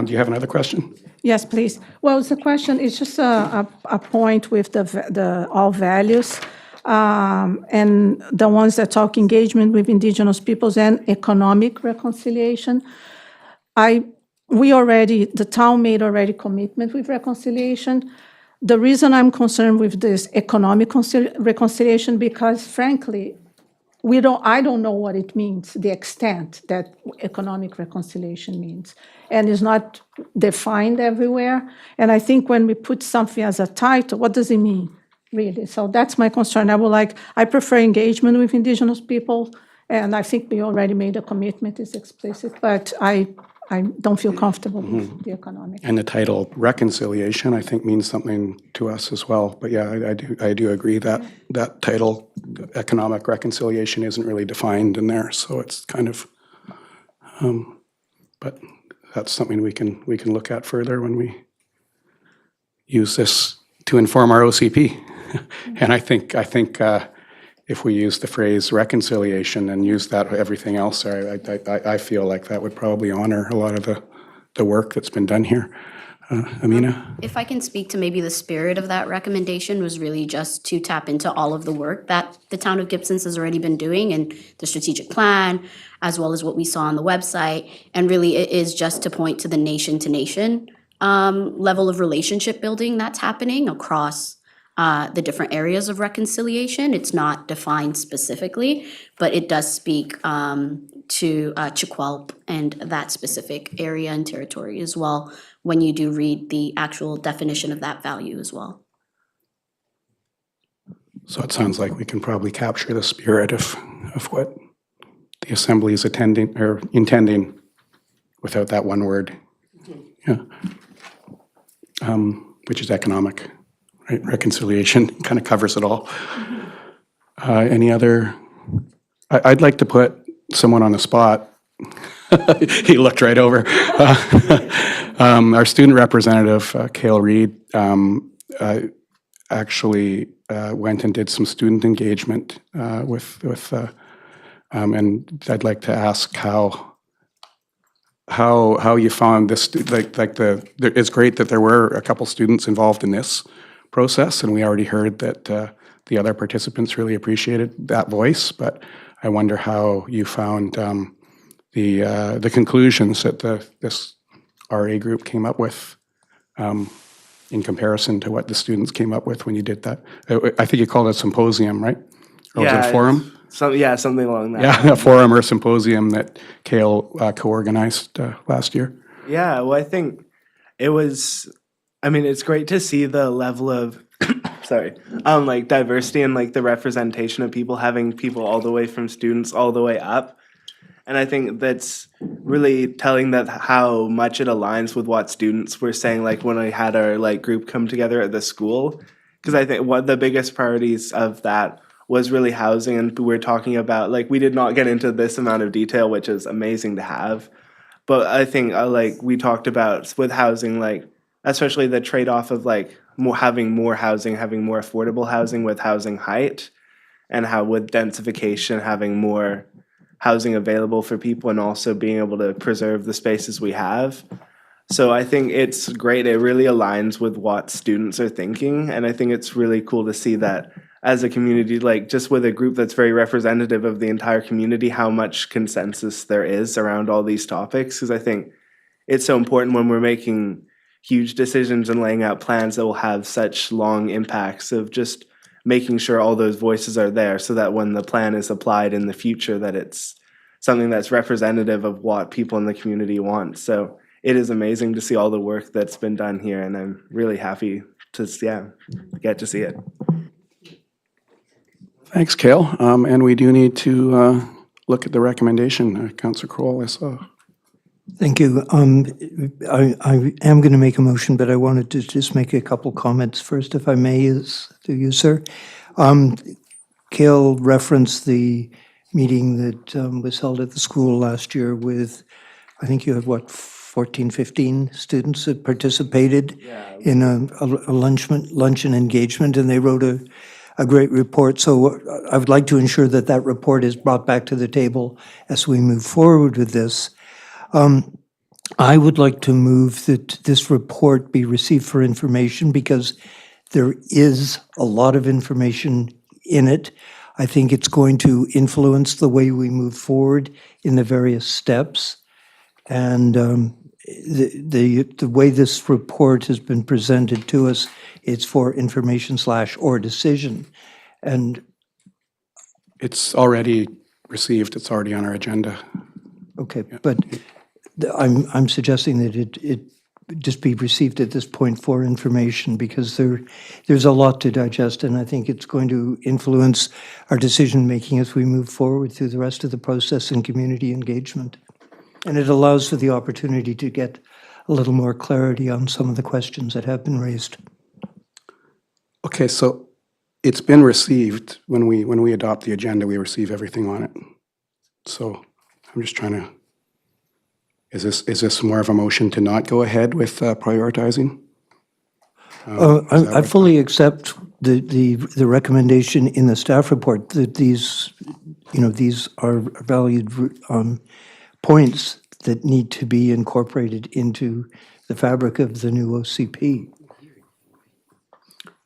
Do you have another question? Yes, please. Well, the question is just a point with the all values, and the ones that talk engagement with Indigenous peoples and economic reconciliation. The town made already commitment with reconciliation. The reason I'm concerned with this economic reconciliation, because frankly, I don't know what it means, the extent that economic reconciliation means. And it's not defined everywhere. And I think when we put something as a title, what does it mean, really? So that's my concern. I prefer engagement with Indigenous people, and I think we already made a commitment, it's explicit, but I don't feel comfortable with the economic. And the title reconciliation, I think, means something to us as well. But yeah, I do agree that that title, economic reconciliation, isn't really defined in there. So it's kind of, but that's something we can look at further when we use this to inform our OCP. And I think if we use the phrase reconciliation and use that everything else, I feel like that would probably honor a lot of the work that's been done here. Amina? If I can speak to maybe the spirit of that recommendation was really just to tap into all of the work that the town of Gibsons has already been doing and the strategic plan, as well as what we saw on the website. And really it is just to point to the nation level of relationship building that's happening across the different areas of reconciliation. It's not defined specifically, but it does speak to Chiqualp and that specific area and territory as well, when you do read the actual definition of that value as well. So it sounds like we can probably capture the spirit of what the Assembly is attending or intending without that one word. Yeah. Which is economic, right? Reconciliation kind of covers it all. Any other? I'd like to put someone on the spot. He looked right over. Our student representative, Cale Reed, actually went and did some student engagement and I'd like to ask how you found this. It's great that there were a couple students involved in this process, and we already heard that the other participants really appreciated that voice. But I wonder how you found the conclusions that this RA group came up with in comparison to what the students came up with when you did that. I think you called it a symposium, right? Or was it a forum? Something along that. Yeah, a forum or symposium that Cale co-organized last year. Yeah, well, I think it was, it's great to see the level of, diversity and the representation of people, having people all the way from students all the way up. And I think that's really telling that how much it aligns with what students were saying, when I had our group come together at the school. Because I think one of the biggest priorities of that was really housing, and we're talking about, we did not get into this amount of detail, which is amazing to have. But I think, we talked about with housing, especially the trade-off of, having more housing, having more affordable housing with housing height, and how with densification, having more housing available for people and also being able to preserve the spaces we have. So I think it's great. It really aligns with what students are thinking. And I think it's really cool to see that as a community, just with a group that's very representative of the entire community, how much consensus there is around all these topics. Because I think it's so important when we're making huge decisions and laying out plans that will have such long impacts, of just making sure all those voices are there so that when the plan is applied in the future, that it's something that's representative of what people in the community want. So it is amazing to see all the work that's been done here, and I'm really happy to get to see it. Thanks, Cale. And we do need to look at the recommendation. Councillor Kroll, I saw. Thank you. I am going to make a motion, but I wanted to just make a couple comments first, if I may, to you, sir. Cale referenced the meeting that was held at the school last year with, I think you had, 14, 15 students that participated in a luncheon engagement, and they wrote a great report. So I would like to ensure that that report is brought back to the table as we move forward with this. I would like to move that this report be received for information, because there is a lot of information in it. I think it's going to influence the way we move forward in the various steps. And the way this report has been presented to us, it's for information/or decision. And it's already received. It's already on our agenda. Okay, but I'm suggesting that it just be received at this point for information, because there's a lot to digest, and I think it's going to influence our decision-making as we move forward through the rest of the process and community engagement. And it allows for the opportunity to get a little more clarity on some of the questions that have been raised. Okay, so it's been received. When we adopt the agenda, we receive everything on it. So I'm just trying to, is this more of a motion to not go ahead with prioritizing? I fully accept the recommendation in the staff report that these are valued points that need to be incorporated into the fabric of the new OCP.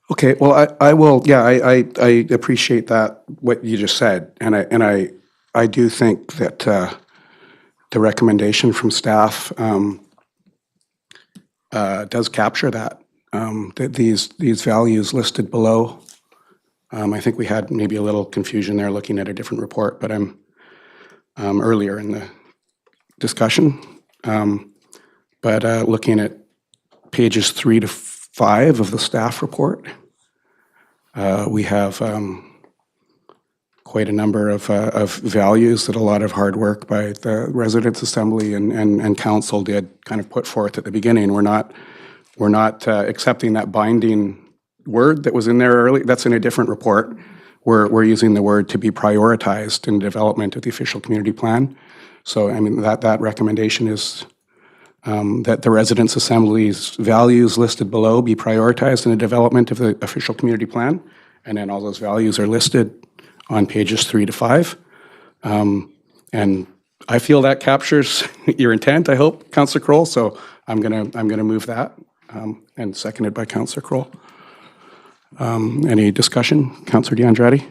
Okay, well, I will, yeah, I appreciate that, what you just said, and I do think that the recommendation from staff does capture that, that these values listed below. I think we had maybe a little confusion there looking at a different report, but I'm earlier in the discussion. But looking at pages 3 to 5 of the staff report, we have quite a number of values that a lot of hard work by the Residents' Assembly and Council did kind of put forth at the beginning. We're not accepting that binding word that was in there early. That's in a different report. We're using the word to be prioritized in development of the official community plan. So, I mean, that recommendation is that the Residents' Assembly's values listed below be prioritized in the development of the official community plan. And then all those values are listed on pages 3 to 5. And I feel that captures your intent, I hope, Councillor Kroll. So I'm gonna move that, and seconded by Councillor Kroll. Any discussion? Councillor D'Andrade?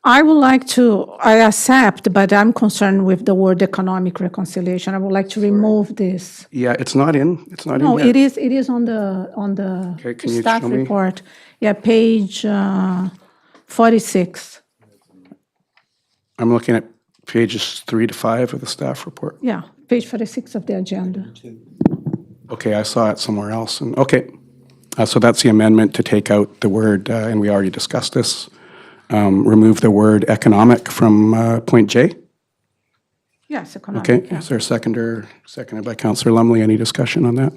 I would like to, I accept, but I'm concerned with the word economic reconciliation. I would like to remove this. Yeah, it's not in No, here. it is on the Okay, can you staff show me? report. Yeah, page 46. I'm looking at pages 3 to 5 of the staff report. Yeah, page 46 of the agenda. Okay, I saw it somewhere else. And okay, so that's the amendment to take out the word, and we already discussed this. Remove the word economic from point J. Yes, economic. Okay, yeah. is there a seconded by Councillor Lumley? Any discussion on that?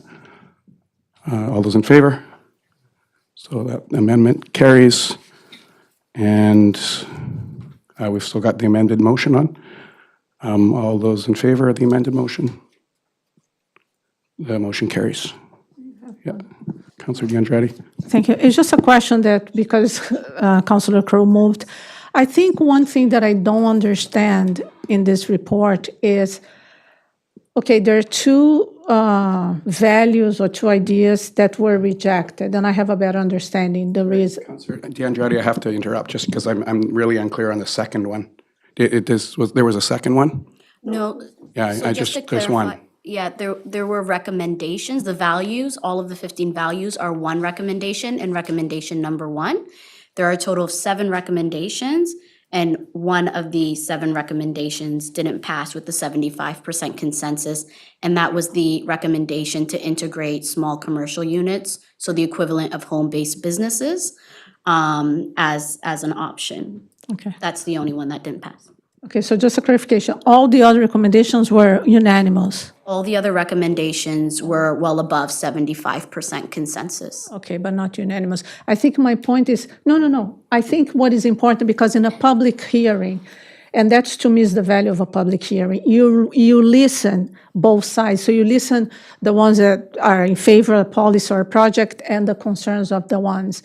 All those in favor? So that amendment carries. And we've still got the amended motion on. All those in favor of the amended motion? The motion carries. Yeah. Councillor D'Andrade? Thank you. It's just a question that, because Councillor Crowe moved, I think one thing that I don't understand in this report is, okay, there are two values or two ideas that were rejected, and I have a better understanding. The reason. Councillor D'Andrade, I have to interrupt just because I'm really unclear on the second one. There was a second one? No. Yeah, So I just to there's one. clarify, yeah, there were recommendations, the values, all of the 15 values are one recommendation and recommendation number 1. There are a total of 7 recommendations, and one of the 7 recommendations didn't pass with the 75% consensus, and that was the recommendation to integrate small commercial units, so the equivalent of home-based businesses, as an option. Okay. That's the only one that didn't pass. Okay, so just a clarification. All the other recommendations were unanimous. All the other recommendations were well above 75% consensus. Okay, but not unanimous. I think my point is, no. I think what is important, because in a public hearing, and that's to me is the value of a public hearing, you listen both sides. So you listen the ones that are in favor of policy or project and the concerns of the ones.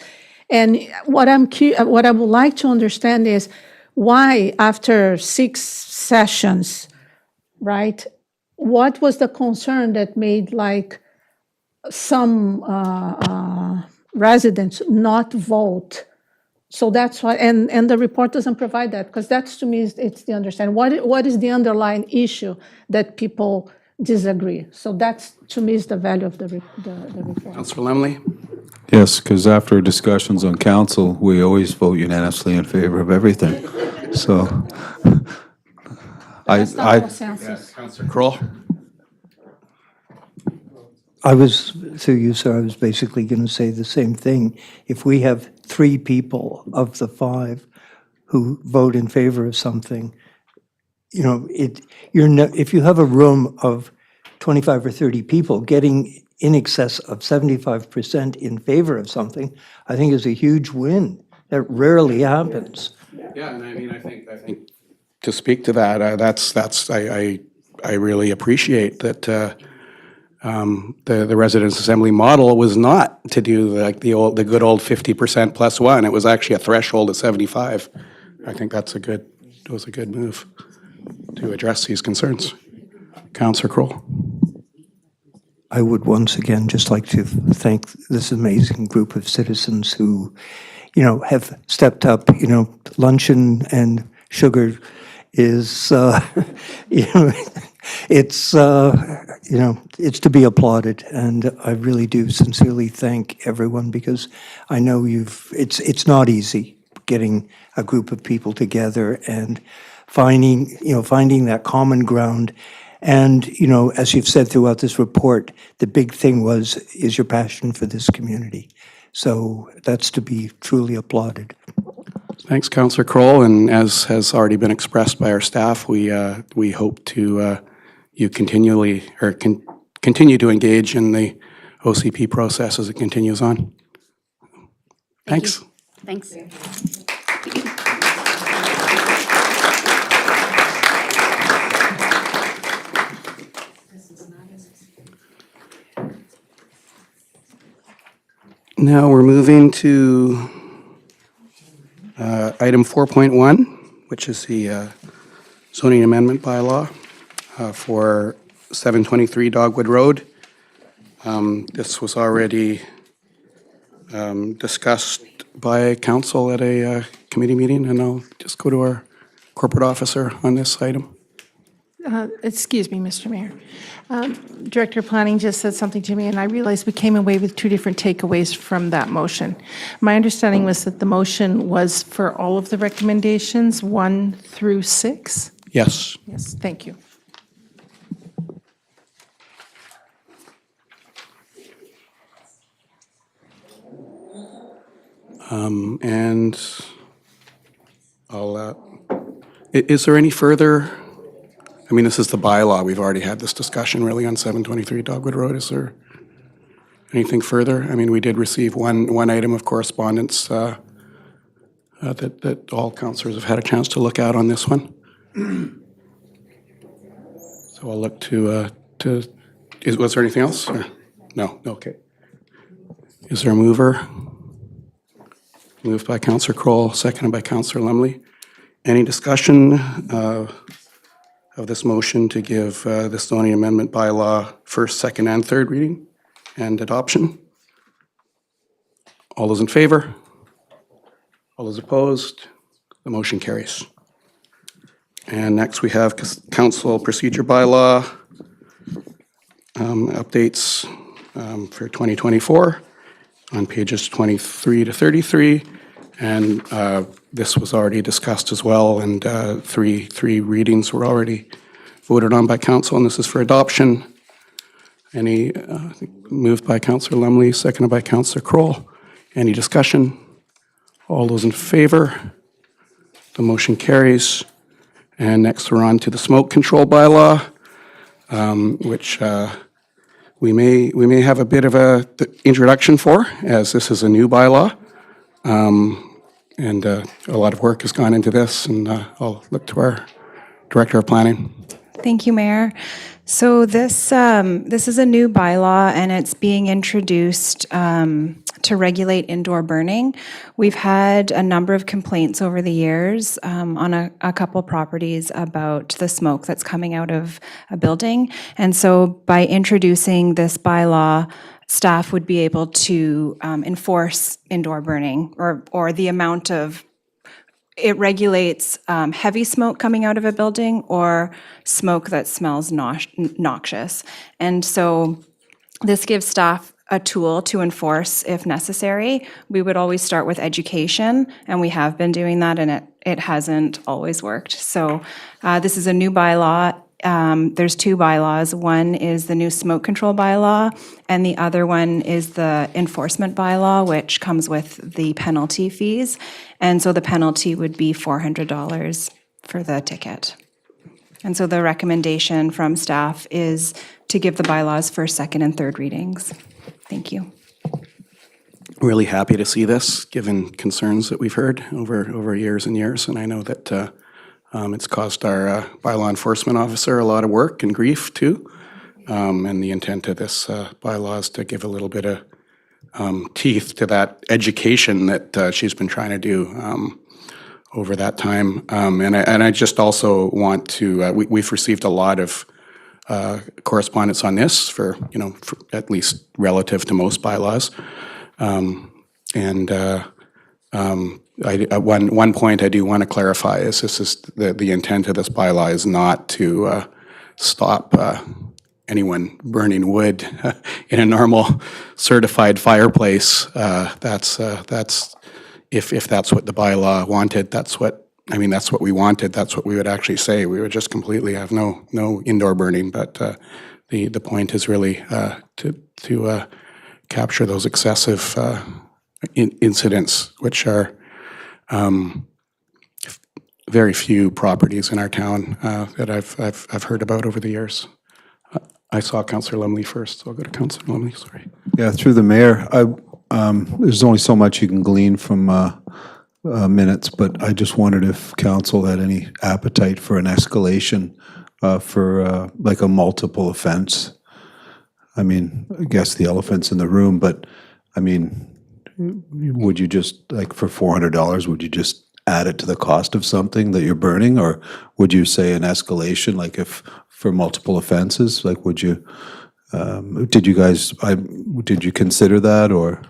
And what I would like to understand is why after 6 sessions, right, what was the concern that made like some residents not vote? So that's why, and the report doesn't provide that, because that's to me, it's the understanding. What is the underlying issue that people disagree? So that's, to me, is the value of the report. Councillor Lumley? Yes, because after discussions on council, we always vote unanimously in favor of everything. So That's not consensus. Councillor Kroll? Through you, sir, I was basically going to say the same thing. If we have 3 people of the 5 who vote in favor of something, you know, if you have a room of 25 or 30 people, getting in excess of 75% in favor of something, I think is a huge win. That rarely happens. Yeah, and I mean, I think to speak to that, I really appreciate that the Residents' Assembly model was not to do like the good old 50% plus 1. It was actually a threshold of 75. I think it was a good move to address these concerns. Councillor Kroll. I would once again just like to thank this amazing group of citizens who, have stepped up. Luncheon and sugar is, it's, it's to be applauded. And I really do sincerely thank everyone because I know it's not easy getting a group of people together and finding that common ground. And, as you've said throughout this report, the big thing is your passion for this community. So that's to be truly applauded. Thanks, Councillor Kroll, and as has already been expressed by our staff, we hope to you continue to engage in the OCP process as it continues on. Thanks. Thanks. Now we're moving to item 4.1, which is the zoning amendment bylaw for 723 Dogwood Road. This was already discussed by council at a committee meeting, and I'll just go to our corporate officer on this item. Excuse me, Mr. Mayor. Director of Planning just said something to me, and I realized we came away with two different takeaways from that motion. My understanding was that the motion was for all of the recommendations, 1 through 6? Yes. Yes, thank you. And I'll, is there any further, I mean, this is the bylaw. We've already had this discussion really on 723 Dogwood Road. Is there anything further? I mean, we did receive one item of correspondence that all councillors have had a chance to look at on this one. So I'll look was there anything else? Or? No, okay. Is there a mover? Moved by Councillor Kroll, seconded by Councillor Lumley. Any discussion of this motion to give this zoning amendment bylaw first, second, and third reading and adoption? All those in favor? All those opposed? The motion carries. And next we have council procedure bylaw updates for 2024 on pages 23 to 33. And this was already discussed as well, and three readings were already voted on by council, and this is for adoption. Any moved by Councillor Lumley, seconded by Councillor Kroll. Any discussion? All those in favor? The motion carries. And next we're on to the smoke control bylaw, which we may have a bit of a introduction for, as this is a new bylaw. And a lot of work has gone into this, and I'll look to our Director of Planning. Thank you, Mayor. So this is a new bylaw, and it's being introduced to regulate indoor burning. We've had a number of complaints over the years on a couple properties about the smoke that's coming out of a building. And so by introducing this bylaw, staff would be able to enforce indoor burning or the amount of, it regulates heavy smoke coming out of a building or smoke that smells noxious. And so this gives staff a tool to enforce if necessary. We would always start with education, and we have been doing that, and it hasn't always worked. So this is a new bylaw. There's two bylaws. One is the new smoke control bylaw, and the other one is the enforcement bylaw, which comes with the penalty fees. And so the penalty would be $400 for the ticket. And so the recommendation from staff is to give the bylaws first, second, and third readings. Thank you. Really happy to see this, given concerns that we've heard over years and years. And I know that it's caused our bylaw enforcement officer a lot of work and grief too. And the intent of this bylaw is to give a little bit of teeth to that education that she's been trying to do over that time. And I just also want to, we've received a lot of correspondence on this for, for at least relative to most bylaws. One point I do want to clarify is this is the intent of this bylaw is not to stop anyone burning wood in a normal certified fireplace. That's if that's what the bylaw wanted, that's what we wanted. That's what we would actually say. We would just completely have no indoor burning. But the point is really to capture those excessive incidents, which are very few properties in our town that I've heard about over the years. I saw Councillor Lumley first, so I'll go to Councillor Lumley, sorry. Yeah, through the mayor, there's only so much you can glean from minutes, but I just wondered if council had any appetite for an escalation for like a multiple offense. I mean, I guess the elephant's in the room, but I mean, would you just, like for $400, would you just add it to the cost of something that you're burning? Or would you say an escalation, like if for multiple offenses, like would you, did you consider that or?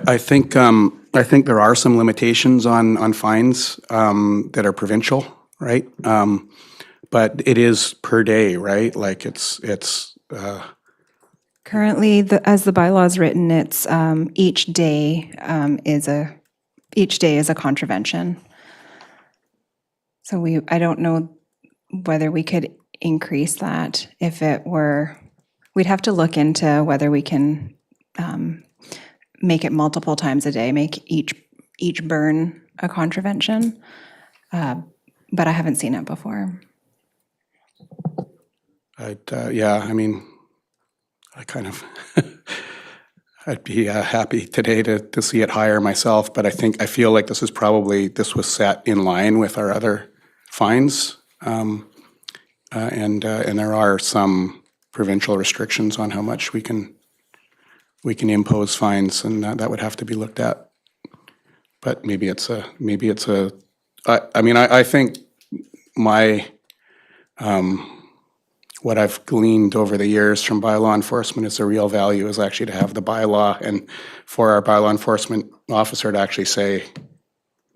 I think there are some limitations on fines that are provincial, right? But it is per day, right? Like it's Currently, as the bylaw is written, it's each day is a contravention. So I don't know whether we could increase that if it were. We'd have to look into whether we can make it multiple times a day, make each burn a contravention. But I haven't seen it before. I'd be happy today to see it higher myself, but I feel like this was set in line with our other fines, and there are some provincial restrictions on how much we can impose fines, and that would have to be looked at. But I think my what I've gleaned over the years from bylaw enforcement is the real value is actually to have the bylaw and for our bylaw enforcement officer to actually say,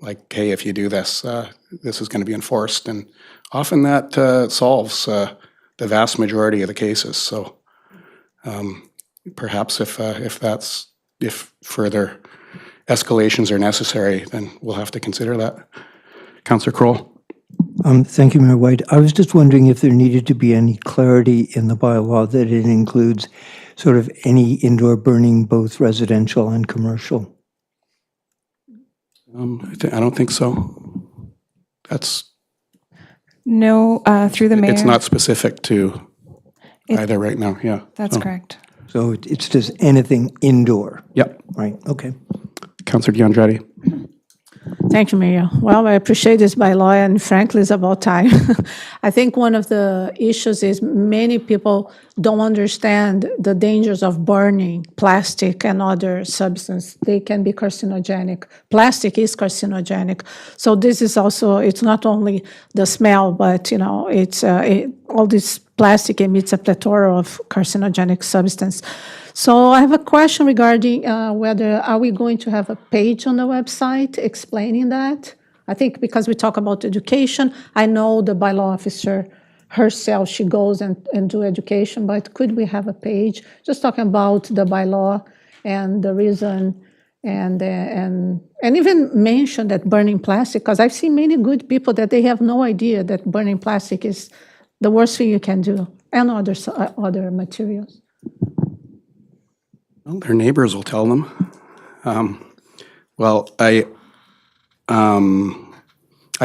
like, hey, if you do this, this is going to be enforced. And often that solves the vast majority of the cases. So perhaps if further escalations are necessary, then we'll have to consider that. Councillor Kroll. Thank you, Mayor White. I was just wondering if there needed to be any clarity in the bylaw that it includes sort of any indoor burning, both residential and commercial. I don't think so. That's no, through the mayor. It's not specific to either right now. Yeah, that's correct. So it's just anything indoor. Yep. Right. Okay. Councillor DeAndretti. Thank you, Mayor. Well, I appreciate this bylaw, and frankly, it's about time. I think one of the issues is many people don't understand the dangers of burning plastic and other substances. They can be carcinogenic. Plastic is carcinogenic. So this is also, it's not only the smell, but, it's all this plastic emits a plethora of carcinogenic substance. So I have a question regarding whether are we going to have a page on the website explaining that? I think because we talk about education, I know the bylaw officer herself, she goes and do education, but could we have a page just talking about the bylaw and the reason and even mention that burning plastic, because I've seen many good people that they have no idea that burning plastic is the worst thing you can do, and other materials. Well, their neighbors will tell them. I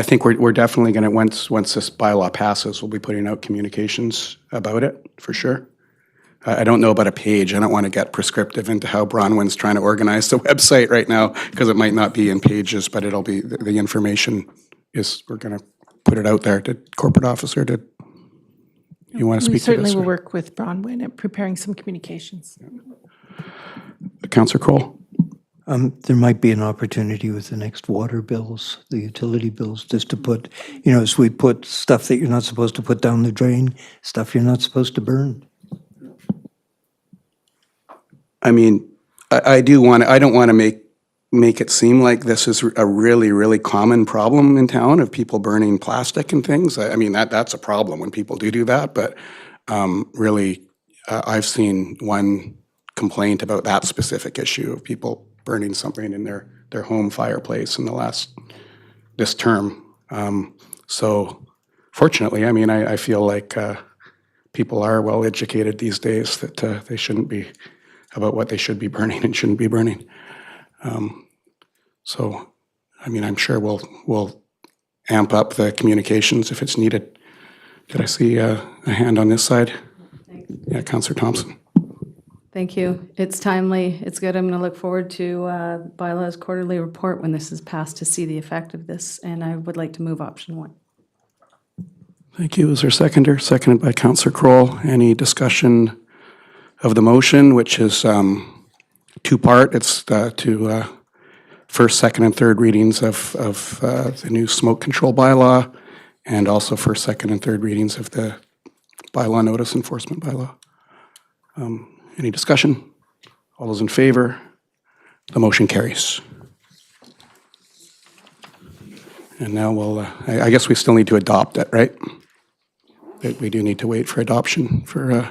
think we're definitely going to, once this bylaw passes, we'll be putting out communications about it, for sure. I don't know about a page. I don't want to get prescriptive into how Bronwyn's trying to organize the website right now, because it might not be in pages, but it'll be, the information is, we're going to put it out there. To corporate officer, you want to speak to this? We certainly will work with Bronwyn at preparing some communications. Councillor Kroll. There might be an opportunity with the next water bills, the utility bills, just to put, as we put stuff that you're not supposed to put down the drain, stuff you're not supposed to burn. I mean, I don't want to make it seem like this is a really, really common problem in town of people burning plastic and things. I mean, that's a problem when people do that, but really, I've seen one complaint about that specific issue of people burning something in their home fireplace in this term. So fortunately, I mean, I feel like people are well educated these days that they shouldn't be about what they should be burning and shouldn't be burning. So, I mean, I'm sure we'll amp up the communications if it's needed. Did I see a hand on this side? Yeah, Councillor Thompson. Thank you. It's timely. It's good. I'm going to look forward to bylaws quarterly report when this is passed to see the effect of this, and I would like to move option 1. Thank you. Is there a seconder? Seconded by Councillor Kroll. Any discussion of the motion, which is two-part? It's to first, second, and third readings of the new smoke control bylaw, and also first, second, and third readings of the bylaw notice enforcement bylaw. Any discussion? All those in favor? The motion carries. And now I guess we still need to adopt it, right? We do need to wait for adoption for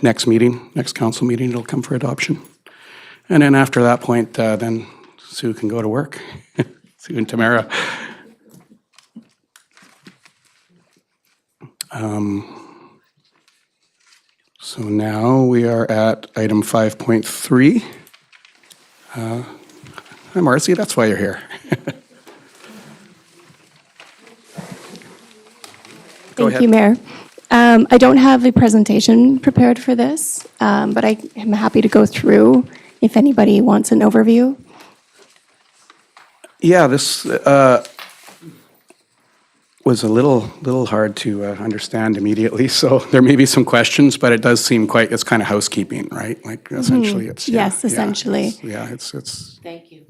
next council meeting, it'll come for adoption. And then after that point, then Sue can go to work. Sue and Tamara. So now we are at item 5.3. Hi, Marcy, that's why you're here. Thank you, Mayor. I don't have a presentation prepared for this, but I am happy to go through if anybody wants an overview. Yeah, this was a little hard to understand immediately, so there may be some questions, but it does seem it's kind of housekeeping, right? Like essentially it's. Yes, essentially. Yeah, it's. Thank you.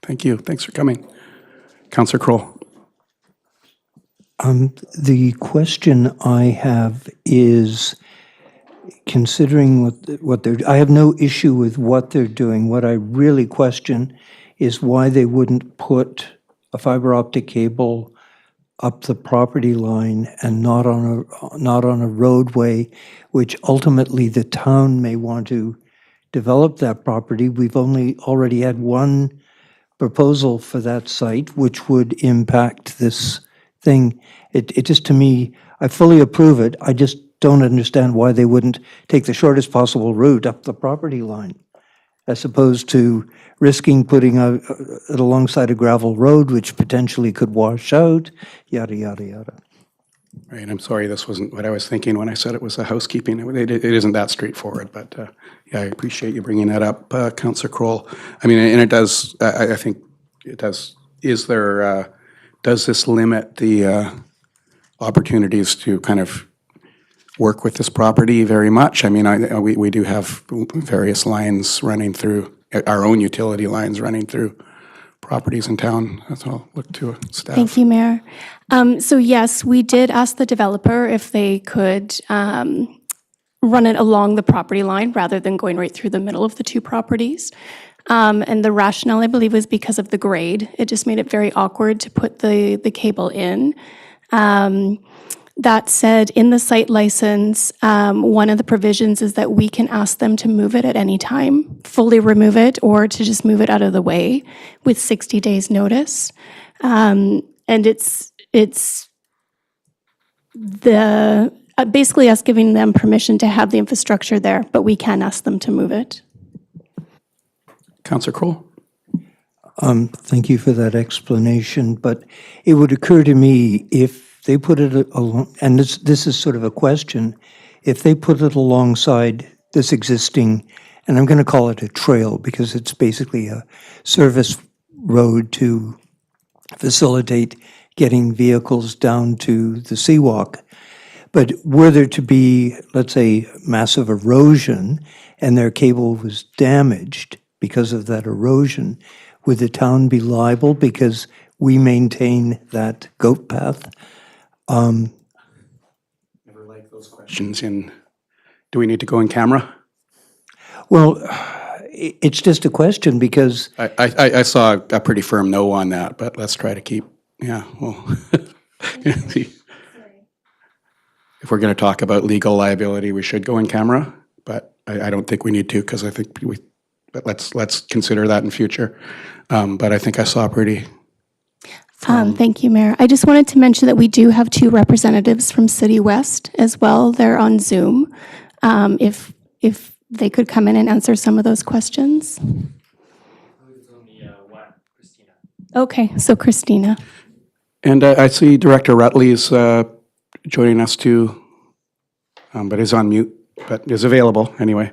Thank you. Thanks for coming. Councillor Kroll. The question I have is, considering what they're, I have no issue with what they're doing. What I really question is why they wouldn't put a fiber optic cable up the property line and not on a roadway, which ultimately the town may want to develop that property. We've already had one proposal for that site, which would impact this thing. It just, to me, I fully approve it. I just don't understand why they wouldn't take the shortest possible route up the property line, as opposed to risking putting it alongside a gravel road, which potentially could wash out, yada, yada, yada. Right, I'm sorry, this wasn't what I was thinking when I said it was a housekeeping. It isn't that straightforward, but yeah, I appreciate you bringing that up, Councillor Kroll. I mean, and it does, I think it does, does this limit the opportunities to kind of work with this property very much? I mean, we do have various lines running through, our own utility lines running through properties in town. That's all. Look to staff. Thank you, Mayor. So yes, we did ask the developer if they could run it along the property line rather than going right through the middle of the two properties. And the rationale, I believe, was because of the grade. It just made it very awkward to put the cable in. That said, in the site license, one of the provisions is that we can ask them to move it at any time, fully remove it, or to just move it out of the way with 60 days notice. And it's the basically us giving them permission to have the infrastructure there, but we can ask them to move it. Councillor Kroll. Thank you for that explanation, but it would occur to me if they put it along, and this is sort of a question, if they put it alongside this existing, and I'm going to call it a trail because it's basically a service road to facilitate getting vehicles down to the seawalk. But were there to be, let's say, massive erosion and their cable was damaged because of that erosion, would the town be liable because we maintain that goat path? Never like those questions in, do we need to go in camera? Well, it's just a question because I saw a pretty firm no on that, but let's try to keep, yeah, well. See. If we're going to talk about legal liability, we should go in camera, but I don't think we need to because I think but let's consider that in future. But I think I saw pretty. Thank you, Mayor. I just wanted to mention that we do have 2 representatives from City West as well. They're on Zoom. If they could come in and answer some of those questions. Okay, so Christina. And I see Director Rutley's joining us too, but is on mute, but is available anyway.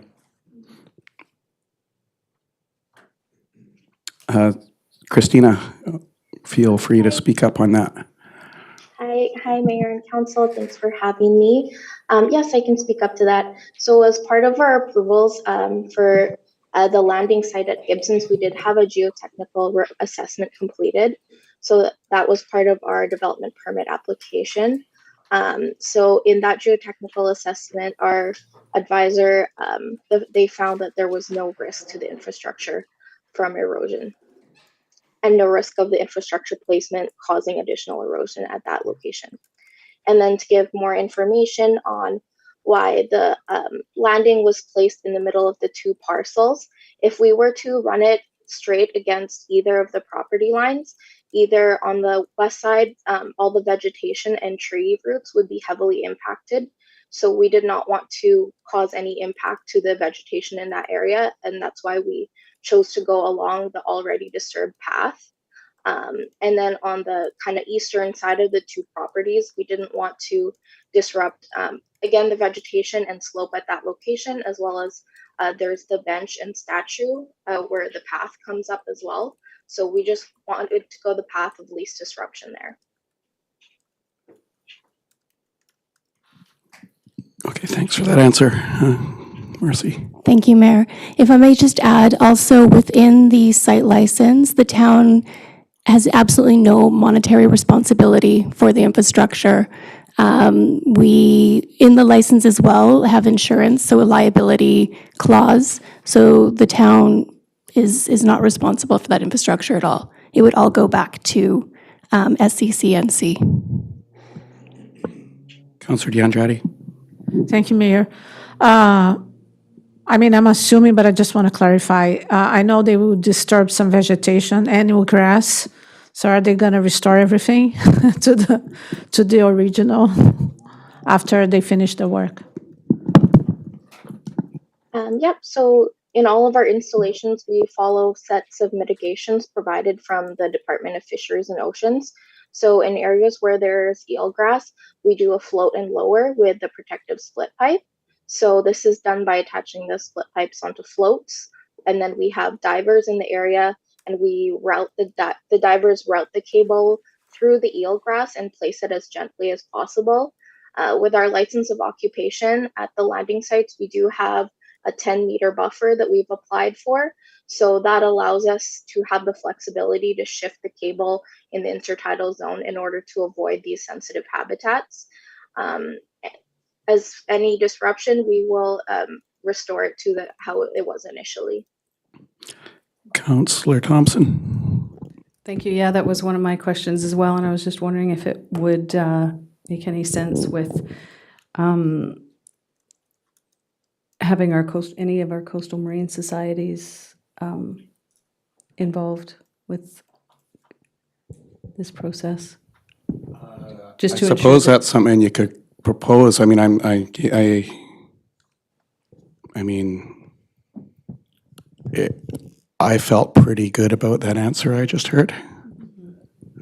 Christina, feel free to speak up on that. Hi, Mayor and Council. Thanks for having me. Yes, I can speak up to that. So as part of our approvals for the landing site at Gibsons, we did have a geotechnical assessment completed. So that was part of our development permit application. So in that geotechnical assessment, our advisor, they found that there was no risk to the infrastructure from erosion and no risk of the infrastructure placement causing additional erosion at that location. And then to give more information on why the landing was placed in the middle of the 2 parcels, if we were to run it straight against either of the property lines, either on the west side, all the vegetation and tree roots would be heavily impacted. So we did not want to cause any impact to the vegetation in that area. And that's why we chose to go along the already disturbed path. And then on the kind of eastern side of the 2 properties, we didn't want to disrupt, again, the vegetation and slope at that location, as well as there's the bench and statue where the path comes up as well. So we just wanted to go the path of least disruption there. Okay, thanks for that answer, Mercy. Thank you, Mayor. If I may just add, also within the site license, the town has absolutely no monetary responsibility for the infrastructure. We, in the license as well, have insurance, so a liability clause. So the town is not responsible for that infrastructure at all. It would all go back to SCCNC. Councillor DeAndrade. Thank you, Mayor. I mean, I'm assuming, but I just want to clarify. I know they will disturb some vegetation, annual grass. So are they going to restore everything to the original after they finish the work? Yep, so in all of our installations, we follow sets of mitigations provided from the Department of Fisheries and Oceans. So in areas where there's eelgrass, we do a float and lower with the protective split pipe. So this is done by attaching the split pipes onto floats. And then we have divers in the area, and we route the divers route the cable through the eelgrass and place it as gently as possible. With our license of occupation at the landing sites, we do have a 10-meter buffer that we've applied for. So that allows us to have the flexibility to shift the cable in the intertidal zone in order to avoid these sensitive habitats. As any disruption, we will restore it to how it was initially. Councillor Thompson. Thank you. Yeah, that was one of my questions as well, and I was just wondering if it would make any sense with having any of our coastal marine societies involved with this process. Just to I suppose that's something you could propose. I mean, I felt pretty good about that answer I just heard,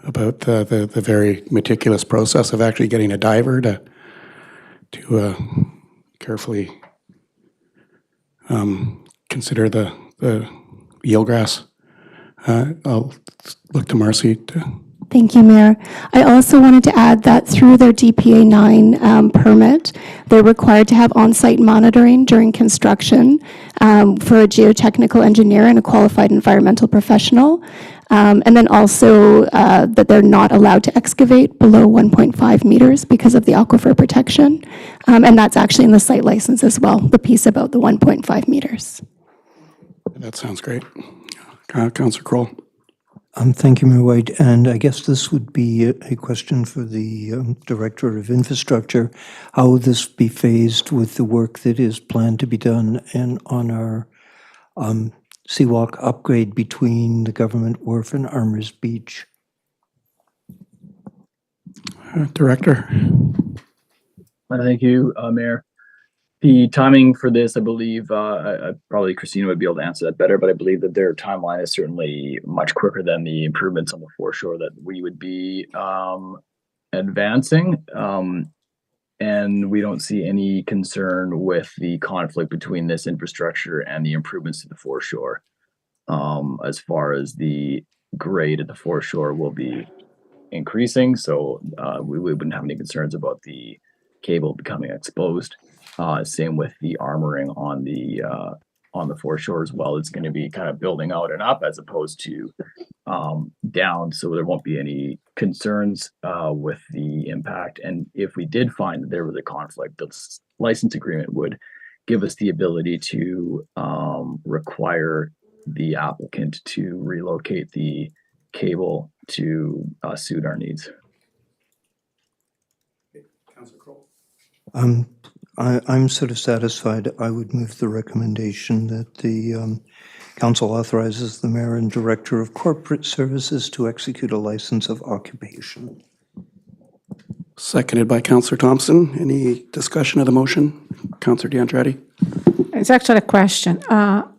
about the very meticulous process of actually getting a diver to carefully consider the eelgrass. I'll look to Marcy to Thank you, Mayor. I also wanted to add that through their DPA 9 permit, they're required to have on-site monitoring during construction for a geotechnical engineer and a qualified environmental professional. And then also that they're not allowed to excavate below 1.5 meters because of the aquifer protection. And that's actually in the site license as well, the piece about the 1.5 meters. That sounds great. Councillor Kroll. Thank you, Mayor White. And I guess this would be a question for the Director of Infrastructure. How will this be phased with the work that is planned to be done on our seawalk upgrade between the Government Wharf and Armours Beach? Director. Thank you, Mayor. The timing for this, I believe, probably Christina would be able to answer that better, but I believe that their timeline is certainly much quicker than the improvements on the foreshore that we would be advancing. And we don't see any concern with the conflict between this infrastructure and the improvements to the foreshore. As far as the grade at the foreshore will be increasing, so we wouldn't have any concerns about the cable becoming exposed. Same with the armoring on the foreshore as well. It's going to be kind of building out and up as opposed to down, so there won't be any concerns with the impact. And if we did find that there was a conflict, the license agreement would give us the ability to require the applicant to relocate the cable to suit our needs. I'm sort of satisfied. I would move the recommendation that the council authorizes the mayor and director of corporate services to execute a license of occupation. Seconded by Councillor Thompson. Any discussion of the motion? Councillor D'Andrade. It's actually a question.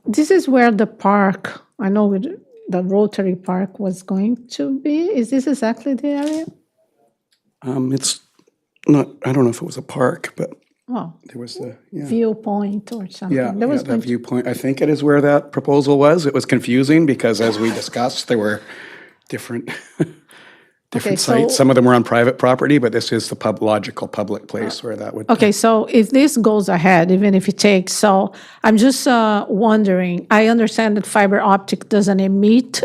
This is where the park, I know the Rotary Park was going to be. Is this exactly the area? It's not, I don't know if it was a park, but Oh, there was the, viewpoint or something. Yeah, There was that going to- viewpoint. I think it is where that proposal was. It was confusing because as we discussed, there were different different so- sites. Some of them were on private property, but this is the logical public place where that would. Okay, so if this goes ahead, even if it takes, so I'm just wondering, I understand that fiber optic doesn't emit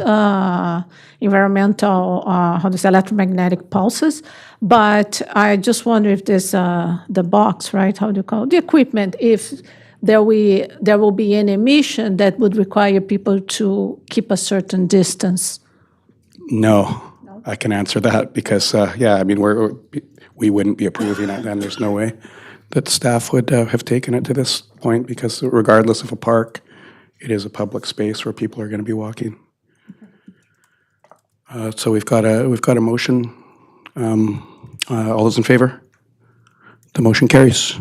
environmental, electromagnetic pulses, but I just wonder if this, the box, right, how do you call it, the equipment, if there will be an emission that would require people to keep a certain distance. No, I can answer that because, yeah, I mean, we wouldn't be approving it, and there's no way that staff would have taken it to this point because regardless of a park, it is a public space where people are going to be walking. So we've got a motion. All those in favor? The motion carries.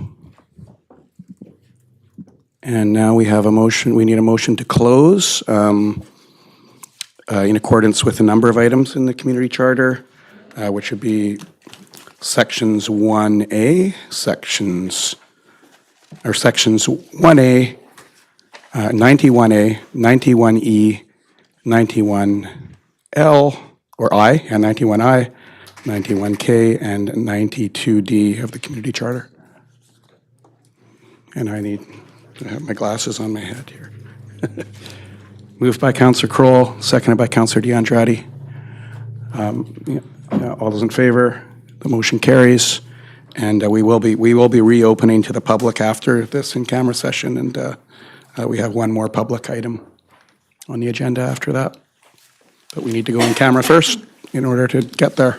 And now we have a motion. We need a motion to close. In accordance with a number of items in the community charter, which would be sections 1A, sections 1A, 91A, 91E, 91L, or I, and 91I, 91K, and 92D of the community charter. And I need to have my glasses on my head here. Moved by Councillor Kroll, seconded by Councillor D'Andrade. All those in favor? The motion carries. And we will be reopening to the public after this in-camera session, and we have one more public item on the agenda after that. But we need to go in camera first in order to get there.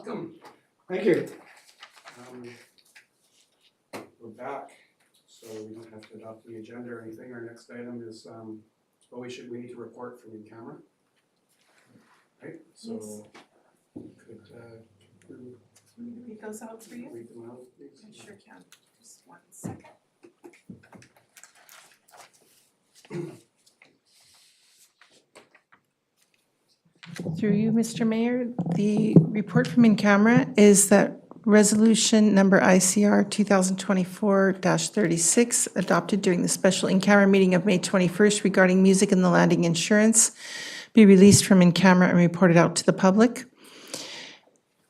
Welcome. Thank you. We're back, so we don't have to adopt the agenda or anything. Our next item is, we need to report from in camera. Right, so could you Read those out for you? read them out, please? I sure can. Just 1 second. Through you, Mr. Mayor, the report from in camera is that resolution number ICR 2024-36 adopted during the special in-camera meeting of May 21st regarding music in the landing insurance be released from in camera and reported out to the public.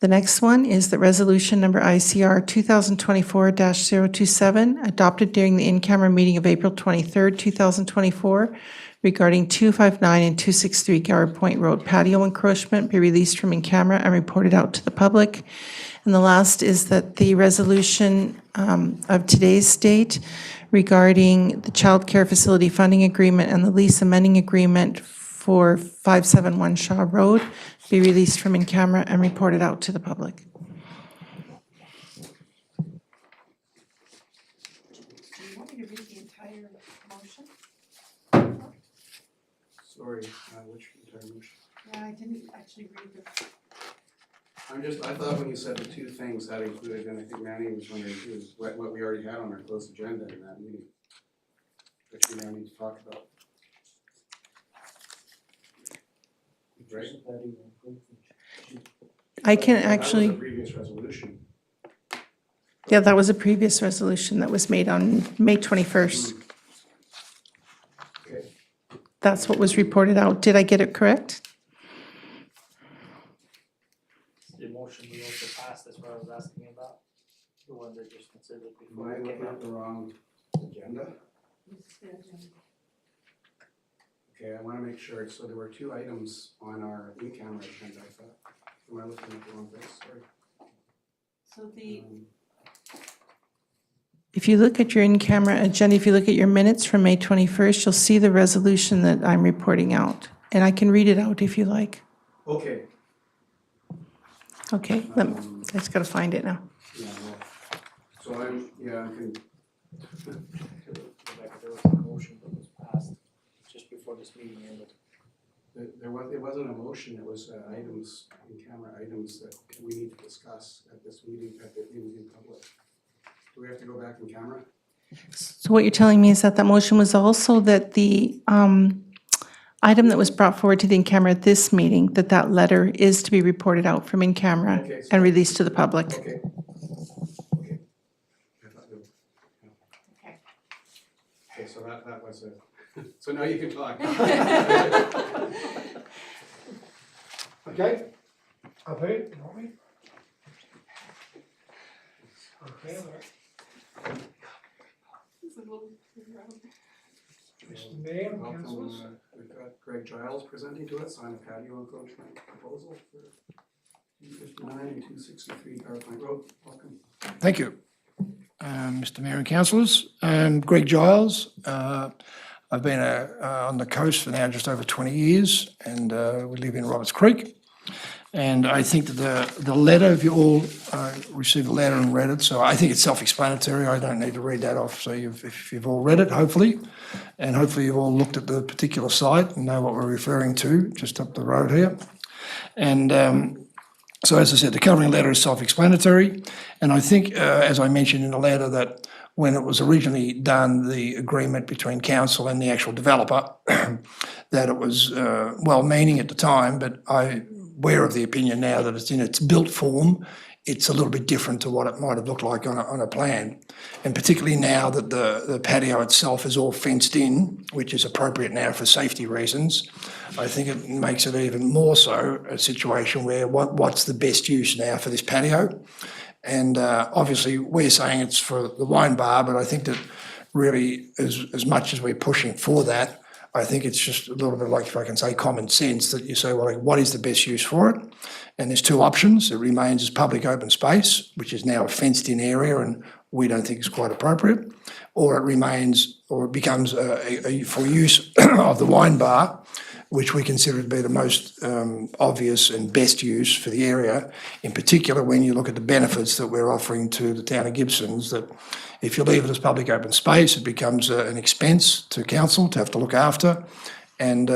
The next one is that resolution number ICR 2024-027 adopted during the in-camera meeting of April 23rd, 2024 regarding 259 and 263 Gower Point Road patio encroachment be released from in camera and reported out to the public. And the last is that the resolution of today's date regarding the child care facility funding agreement and the lease amending agreement for 571 Shaw Road be released from in camera and reported out to the public. Do you want me to read the entire motion? Sorry, which entire motion? Yeah, I didn't actually read the. I thought when you said the two things that included, and I think Manny was wondering too, what we already had on our closed agenda in that meeting, which we now need to talk about. Right? I can actually. That was a previous resolution. Yeah, that was a previous resolution that was made on May 21st. Okay. That's what was reported out. Did I get it correct? The motion we also passed, that's what I was asking about, the one that just considered before. Am I looking at the wrong agenda? Okay, I want to make sure, so there were two items on our in-camera agenda, I thought. Am I looking at the wrong place? Sorry. So the. If you look at your in-camera agenda, if you look at your minutes from May 21st, you'll see the resolution that I'm reporting out. And I can read it out if you like. Okay. Okay, I just gotta find it now. Yeah, well, so I can. Rebecca, there was a motion that was passed just before this meeting ended. It wasn't a motion, it was items, in-camera items that we need to discuss at this meeting, in public. Do we have to go back in camera? So what you're telling me is that that motion was also that the item that was brought forward to the in-camera at this meeting, that letter is to be reported out from in-camera Okay, so- and released to the public. Okay. Okay. I thought you- yeah. Okay. Okay, so that was it. So now you can talk. Okay, I'll put it, you want me? Okay, Mr. Mayor, Welcome, councillors. we've got Greg Giles presenting to us on a patio encroachment proposal for 259 and 263 Gower Point Road. Welcome. Thank you. Mr. Mayor and councillors, Greg Giles. I've been on the coast for now just over 20 years, and we live in Roberts Creek. And I think that the letter, if you all received the letter and read it, so I think it's self-explanatory. I don't need to read that off. So if you've all read it, hopefully, and hopefully you've all looked at the particular site and know what we're referring to, just up the road here. And so as I said, the covering letter is self-explanatory. And I think, as I mentioned in the letter, that when it was originally done, the agreement between council and the actual developer, that it was well-meaning at the time, but I'm aware of the opinion now that it's in its built form, it's a little bit different to what it might have looked like on a plan. And particularly now that the patio itself is all fenced in, which is appropriate now for safety reasons, I think it makes it even more so a situation where what's the best use now for this patio? And obviously we're saying it's for the wine bar, but I think that really as much as we're pushing for that, I think it's just a little bit like, if I can say, common sense that you say, well, what is the best use for it? And there's two options. It remains as public open space, which is now a fenced-in area and we don't think is quite appropriate, or it remains, or it becomes for use of the wine bar, which we consider to be the most obvious and best use for the area, in particular when you look at the benefits that we're offering to the town of Gibsons, that if you leave it as public open space, it becomes an expense to council to have to look after. And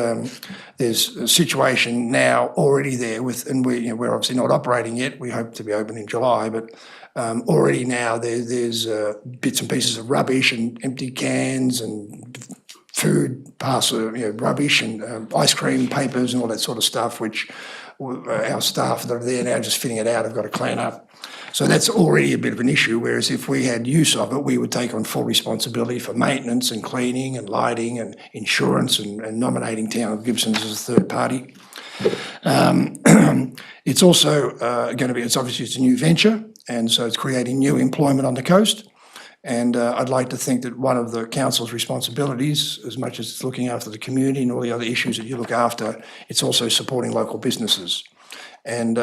there's a situation now already there with, and we're obviously not operating yet. We hope to be open in July, but already now there's bits and pieces of rubbish and empty cans and food parcel, rubbish and ice cream papers and all that sort of stuff, which our staff that are there now just fitting it out have got to clean up. So that's already a bit of an issue, whereas if we had use of it, we would take on full responsibility for maintenance and cleaning and lighting and insurance and nominating Town of Gibsons as a third party. It's also going to be, it's a new venture, and so it's creating new employment on the coast. And I'd like to think that one of the council's responsibilities, as much as it's looking after the community and all the other issues that you look after, it's also supporting local businesses. And,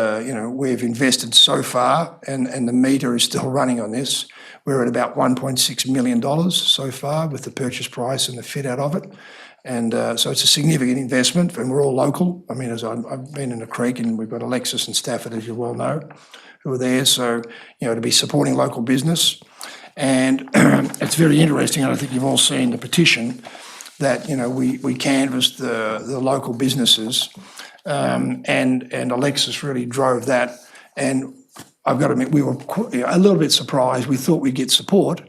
we've invested so far, and the meter is still running on this. We're at about $1.6 million so far with the purchase price and the fit out of it. And so it's a significant investment, and we're all local. I mean, as I've been in the Creek, and we've got Alexis and Stafford, as you well know, who are there. So, to be supporting local business. And it's very interesting, and I think you've all seen the petition that, we canvassed the local businesses, and Alexis really drove that. And I've got to admit, we were a little bit surprised. We thought we'd get support,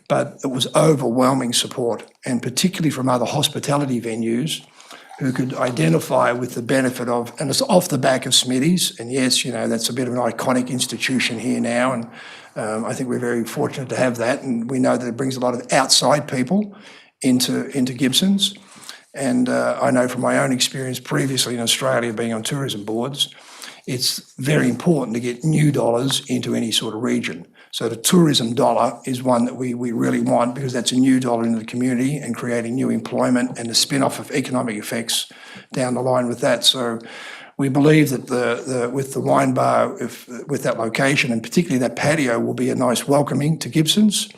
but it was overwhelming support, and particularly from other hospitality venues who could identify with the benefit of, and it's off the back of Smitty's, and yes, that's a bit of an iconic institution here now, and I think we're very fortunate to have that, and we know that it brings a lot of outside people into Gibsons. And I know from my own experience previously in Australia, being on tourism boards, it's very important to get new dollars into any sort of region. So the tourism dollar is one that we really want, because that's a new dollar into the community and creating new employment and the spin-off of economic effects down the line with that. So we believe that with the wine bar, with that location, and particularly that patio, will be a nice welcoming to Gibsons,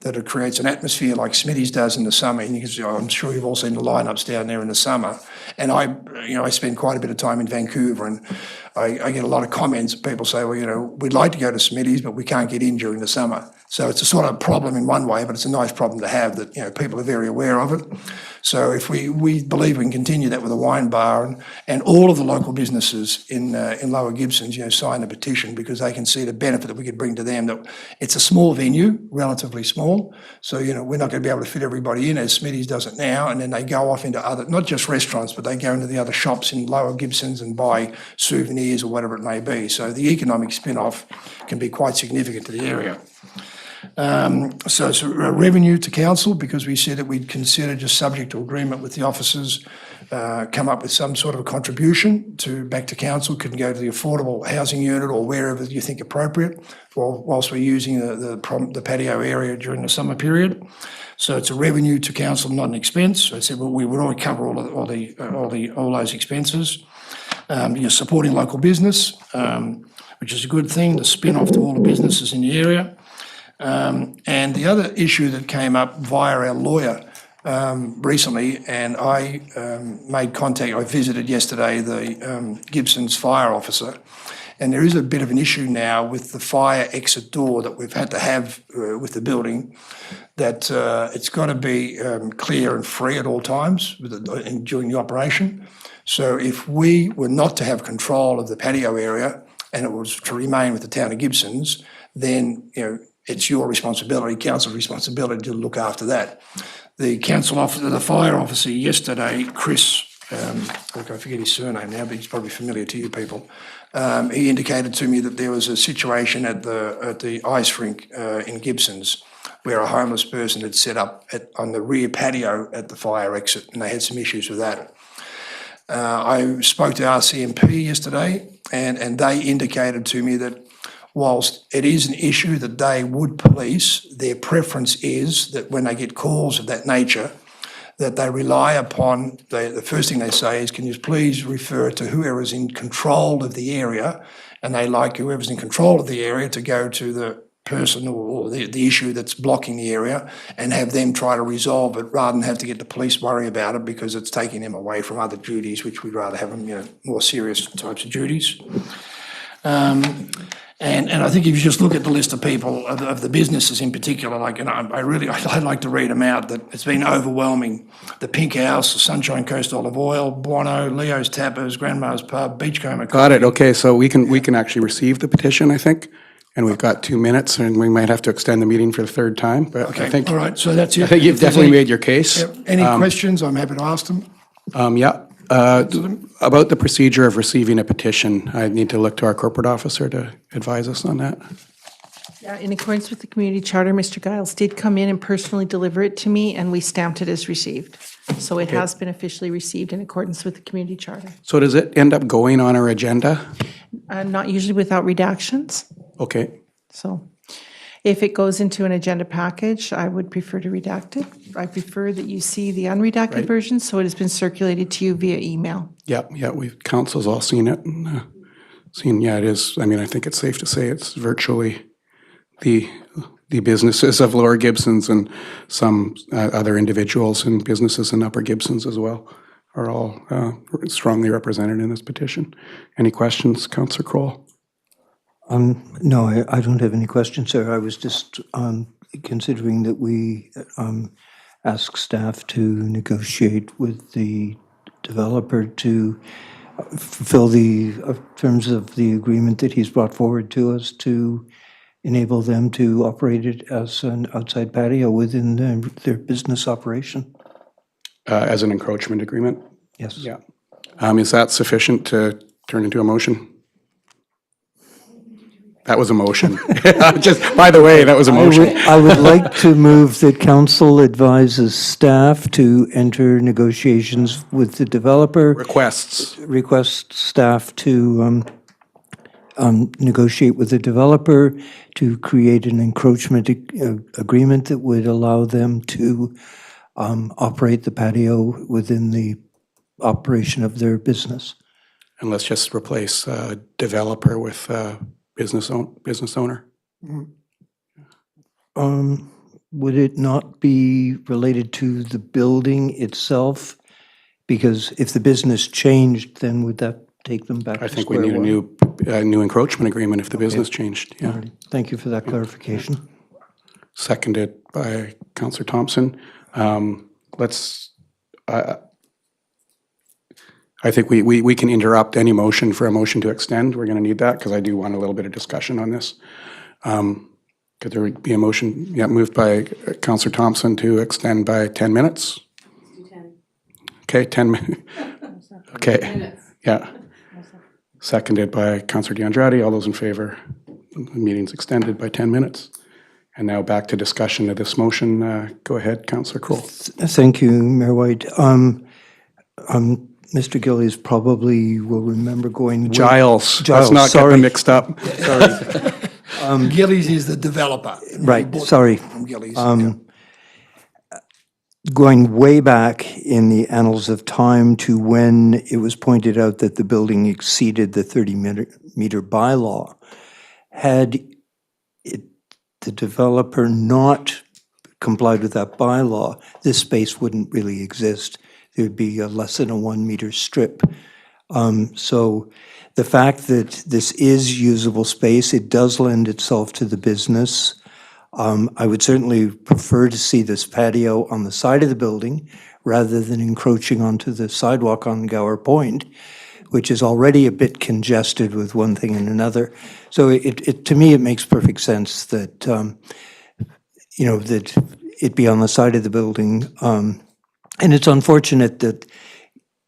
that it creates an atmosphere like Smitty's does in the summer. And I'm sure you've all seen the lineups down there in the summer. And I spend quite a bit of time in Vancouver, and I get a lot of comments. People say, well, we'd like to go to Smitty's, but we can't get in during the summer. So it's a sort of problem in one way, but it's a nice problem to have, that, people are very aware of it. So if we believe we can continue that with a wine bar, and all of the local businesses in Lower Gibsons, sign the petition, because they can see the benefit that we could bring to them. That it's a small venue, relatively small. So, we're not going to be able to fit everybody in as Smitty's does it now. And then they go off into other, not just restaurants, but they go into the other shops in Lower Gibsons and buy souvenirs or whatever it may be. So the economic spin-off can be quite significant to the area. So it's a revenue to council, because we said that we'd consider, just subject to agreement with the officers, come up with some sort of a contribution back to council. Could go to the affordable housing unit or wherever you think appropriate, whilst we're using the patio area during the summer period. So it's a revenue to council, not an expense. So I said, well, we would already cover all those expenses. You're supporting local business, which is a good thing. The spin off to all the businesses in the area. And the other issue that came up via our lawyer recently, and I made contact, I visited yesterday the Gibsons fire officer, and there is a bit of an issue now with the fire exit door that we've had to have with the building, that it's got to be clear and free at all times during the operation. So if we were not to have control of the patio area and it was to remain with the town of Gibsons, then, it's your responsibility, council's responsibility, to look after that. The council officer, the fire officer yesterday, Chris, I forget his surname now, but he's probably familiar to you people. He indicated to me that there was a situation at the ice rink in Gibsons, where a homeless person had set up on the rear patio at the fire exit, and they had some issues with that. I spoke to RCMP yesterday, and they indicated to me that whilst it is an issue that they would police, their preference is that when they get calls of that nature, that they rely upon, the first thing they say is, can you please refer to whoever is in control of the area, and they like whoever's in control of the area to go to the person or the issue that's blocking the area and have them try to resolve it rather than have to get the police worry about it because it's taking them away from other duties, which we'd rather have them, more serious types of duties. And I think if you just look at the list of people, of the businesses in particular, I'd like to read them out, that it's been overwhelming. The Pink House, the Sunshine Coast Olive Oil, Bono, Leo's Tappers, Grandma's Pub, Beachcomber. Got it, okay, so we can actually receive the petition, I think, and we've got 2 minutes, and we might have to extend the meeting for the third time, but I think. All right, so that's it. I think you've definitely made your case. Any questions, I'm happy to ask them. About the procedure of receiving a petition, I need to look to our corporate officer to advise us on that. Yeah, in accordance with the community charter, Mr. Giles did come in and personally deliver it to me, and we stamped it as received. So it has been officially received in accordance with the community charter. So does it end up going on our agenda? Not usually without redactions. Okay. So if it goes into an agenda package, I would prefer to redact it. I prefer that you see the unredacted version, so it has been circulated to you via email. Yeah, council's all seen it and it is, I think it's safe to say it's virtually the businesses of Lower Gibsons and some other individuals and businesses in Upper Gibsons as well are all strongly represented in this petition. Any questions, Councillor Kroll? No, I don't have any questions, sir. I was just considering that we ask staff to negotiate with the developer to fulfill the terms of the agreement that he's brought forward to us to enable them to operate it as an outside patio within their business operation. As an encroachment agreement? Yes. Yeah. Is that sufficient to turn into a motion? That was a motion. Just, by the way, that was a motion. I would like to move that council advises staff to enter negotiations with the developer. Request staff to negotiate with the developer to create an encroachment agreement that would allow them to operate the patio within the operation of their business. And let's just replace developer with business owner. Would it not be related to the building itself? Because if the business changed, then would that take them back to I think we square need one? a new encroachment agreement if the business changed, yeah. Thank you for that clarification. Seconded by Councillor Thompson. I think we can interrupt any motion for a motion to extend. We're going to need that because I do want a little bit of discussion on this. Could there be a motion, moved by Councillor Thompson to extend by 10 minutes? 10. Okay, 10 minutes. Okay, yeah. Seconded by Councillor DeAndrade. All those in favor? The meeting's extended by 10 minutes. And now back to discussion of this motion. Go ahead, Councillor Kroll. Thank you, Mayor White. Mr. Gillies probably will remember going... Giles. Let's not get them mixed up. Sorry. Gillies is the developer. Right, sorry. Gillies, Going way back in the annals of time to when it was pointed out that the building exceeded the 30-meter bylaw, had the developer not complied with that bylaw, this space wouldn't really exist. There'd be a less than a 1 meter strip. So the fact that this is usable space, it does lend itself to the business. I would certainly prefer to see this patio on the side of the building rather than encroaching onto the sidewalk on Gower Point, which is already a bit congested with one thing and another. So to me, it makes perfect sense that, that it be on the side of the building. And it's unfortunate that,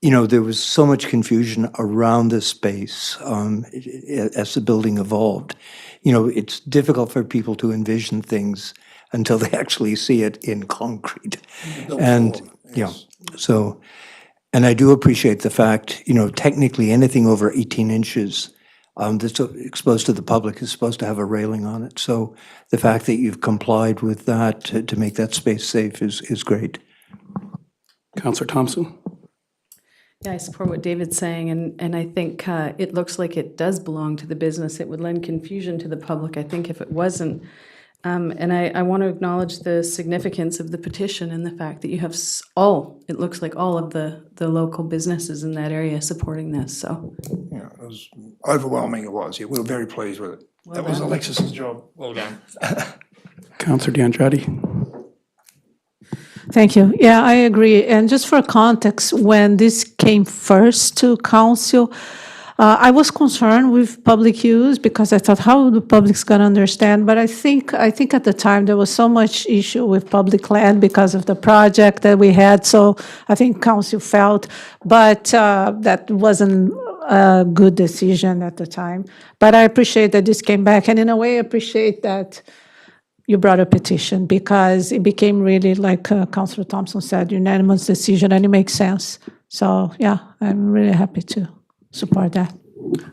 there was so much confusion around this space as the building evolved. It's difficult for people to envision things until they actually see it in concrete. And, so, and I do appreciate the fact, technically anything over 18 inches that's exposed to the public is supposed to have a railing on it. So the fact that you've complied with that to make that space safe is great. Councillor Thompson? Yeah, I support what David's saying, and I think it looks like it does belong to the business. It would lend confusion to the public, I think, if it wasn't. And I want to acknowledge the significance of the petition and the fact that you have it looks like all of the local businesses in that area supporting this, so. Yeah, it was overwhelming, it was. Yeah, we were very pleased with it. That was done. Alexis's job. Well done. Councillor D'Andrade. Thank you. Yeah, I agree. And just for context, when this came first to council, I was concerned with public use because I thought, how the public's going to understand? But I think at the time there was so much issue with public land because of the project that we had. So I think council felt, but that wasn't a good decision at the time. But I appreciate that this came back, and in a way, I appreciate that you brought a petition because it became really, like Councillor Thompson said, unanimous decision, and it makes sense. So yeah, I'm really happy to support that.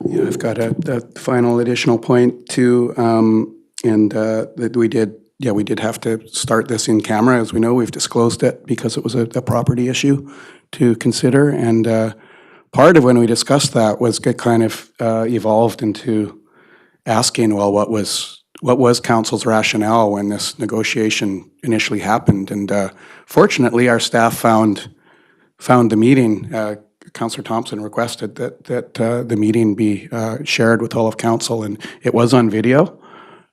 Yeah, I've got a final additional point too, and that we did have to start this in camera. As we know, we've disclosed it because it was a property issue to consider, and part of when we discussed that was get kind of evolved into asking, well, what was council's rationale when this negotiation initially happened? And fortunately, our staff found the meeting. Councillor Thompson requested that the meeting be shared with all of council, and it was on video.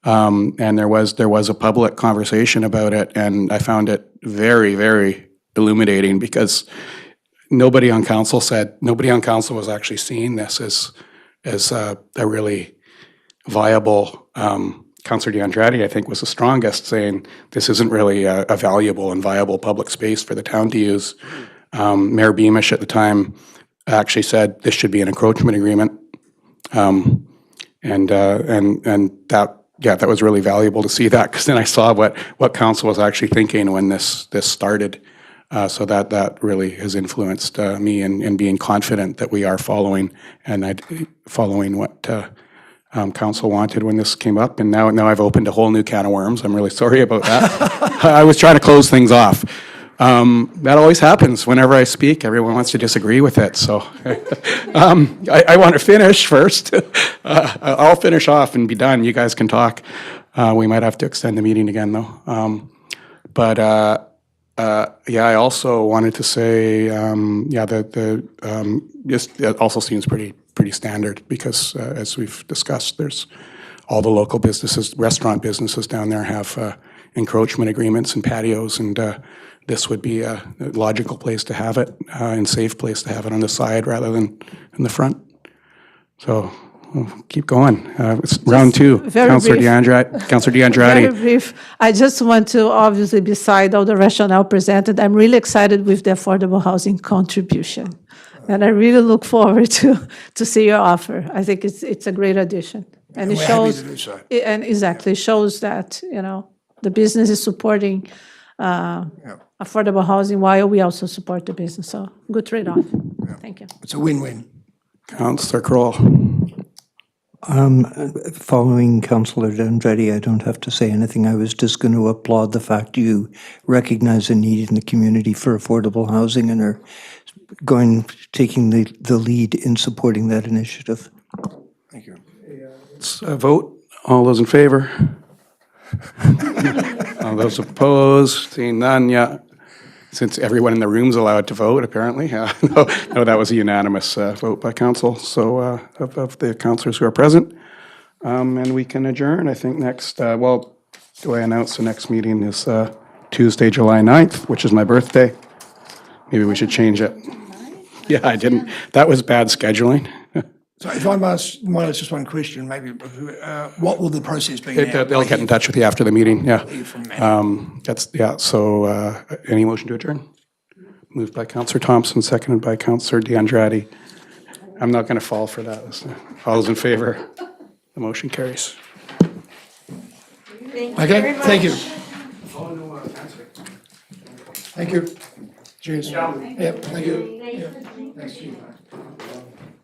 And there was a public conversation about it, and I found it very, very illuminating because nobody on council was actually seeing this as a really viable. Councillor D'Andrade, I think, was the strongest, saying this isn't really a valuable and viable public space for the town to use. Mayor Beamish at the time actually said this should be an encroachment agreement, and that was really valuable to see that, because then I saw what council was actually thinking when this started. So that really has influenced me in being confident that we are following what council wanted when this came up, and now I've opened a whole new can of worms. I'm really sorry about that. I was trying to close things off. That always happens whenever I speak. Everyone wants to disagree with it, so I want to finish first. I'll finish off and be done. You guys can talk. We might have to extend the meeting again, though. I also wanted to say, it also seems pretty standard because, as we've discussed, there's all the local businesses, restaurant businesses down there have encroachment agreements and patios, and this would be a logical place to have it, and safe place to have it on the side rather than in the front. So we'll keep going. It's round two. Councillor D'Andrade. Very brief. I just want to, obviously, beside all the rationale presented, I'm really excited with the affordable housing contribution. And I really look forward to see your offer. I think it's a great addition. And it we're shows, happy to do so. and exactly, shows that, the business is supporting affordable housing while we also support the business. So good trade-off. Thank you. It's a win-win. Councillor Kroll. Following Councillor D'Andrade, I don't have to say anything. I was just going to applaud the fact you recognize a need in the community for affordable housing and are taking the lead in supporting that initiative. Thank you. Let's vote. All those in favor? All those opposed? Seeing none, yeah. Since everyone in the room's allowed to vote, apparently. No, that was a unanimous vote by council, so of the councillors who are present. And we can adjourn, I think, next. Do I announce the next meeting is Tuesday, July 9th, which is my birthday? Maybe we should change it. Yeah, I didn't. That was bad scheduling. So if I might ask just one question, maybe, what will the process be now? They'll get in touch with you after the meeting, yeah. From Matt. So any motion to adjourn? Moved by Councillor Thompson, seconded by Councillor D'Andrade. I'm not going to fall for that. All those in favor? The motion carries. Okay, thank you. Thank you. Cheers. Yep, thank you. Thanks.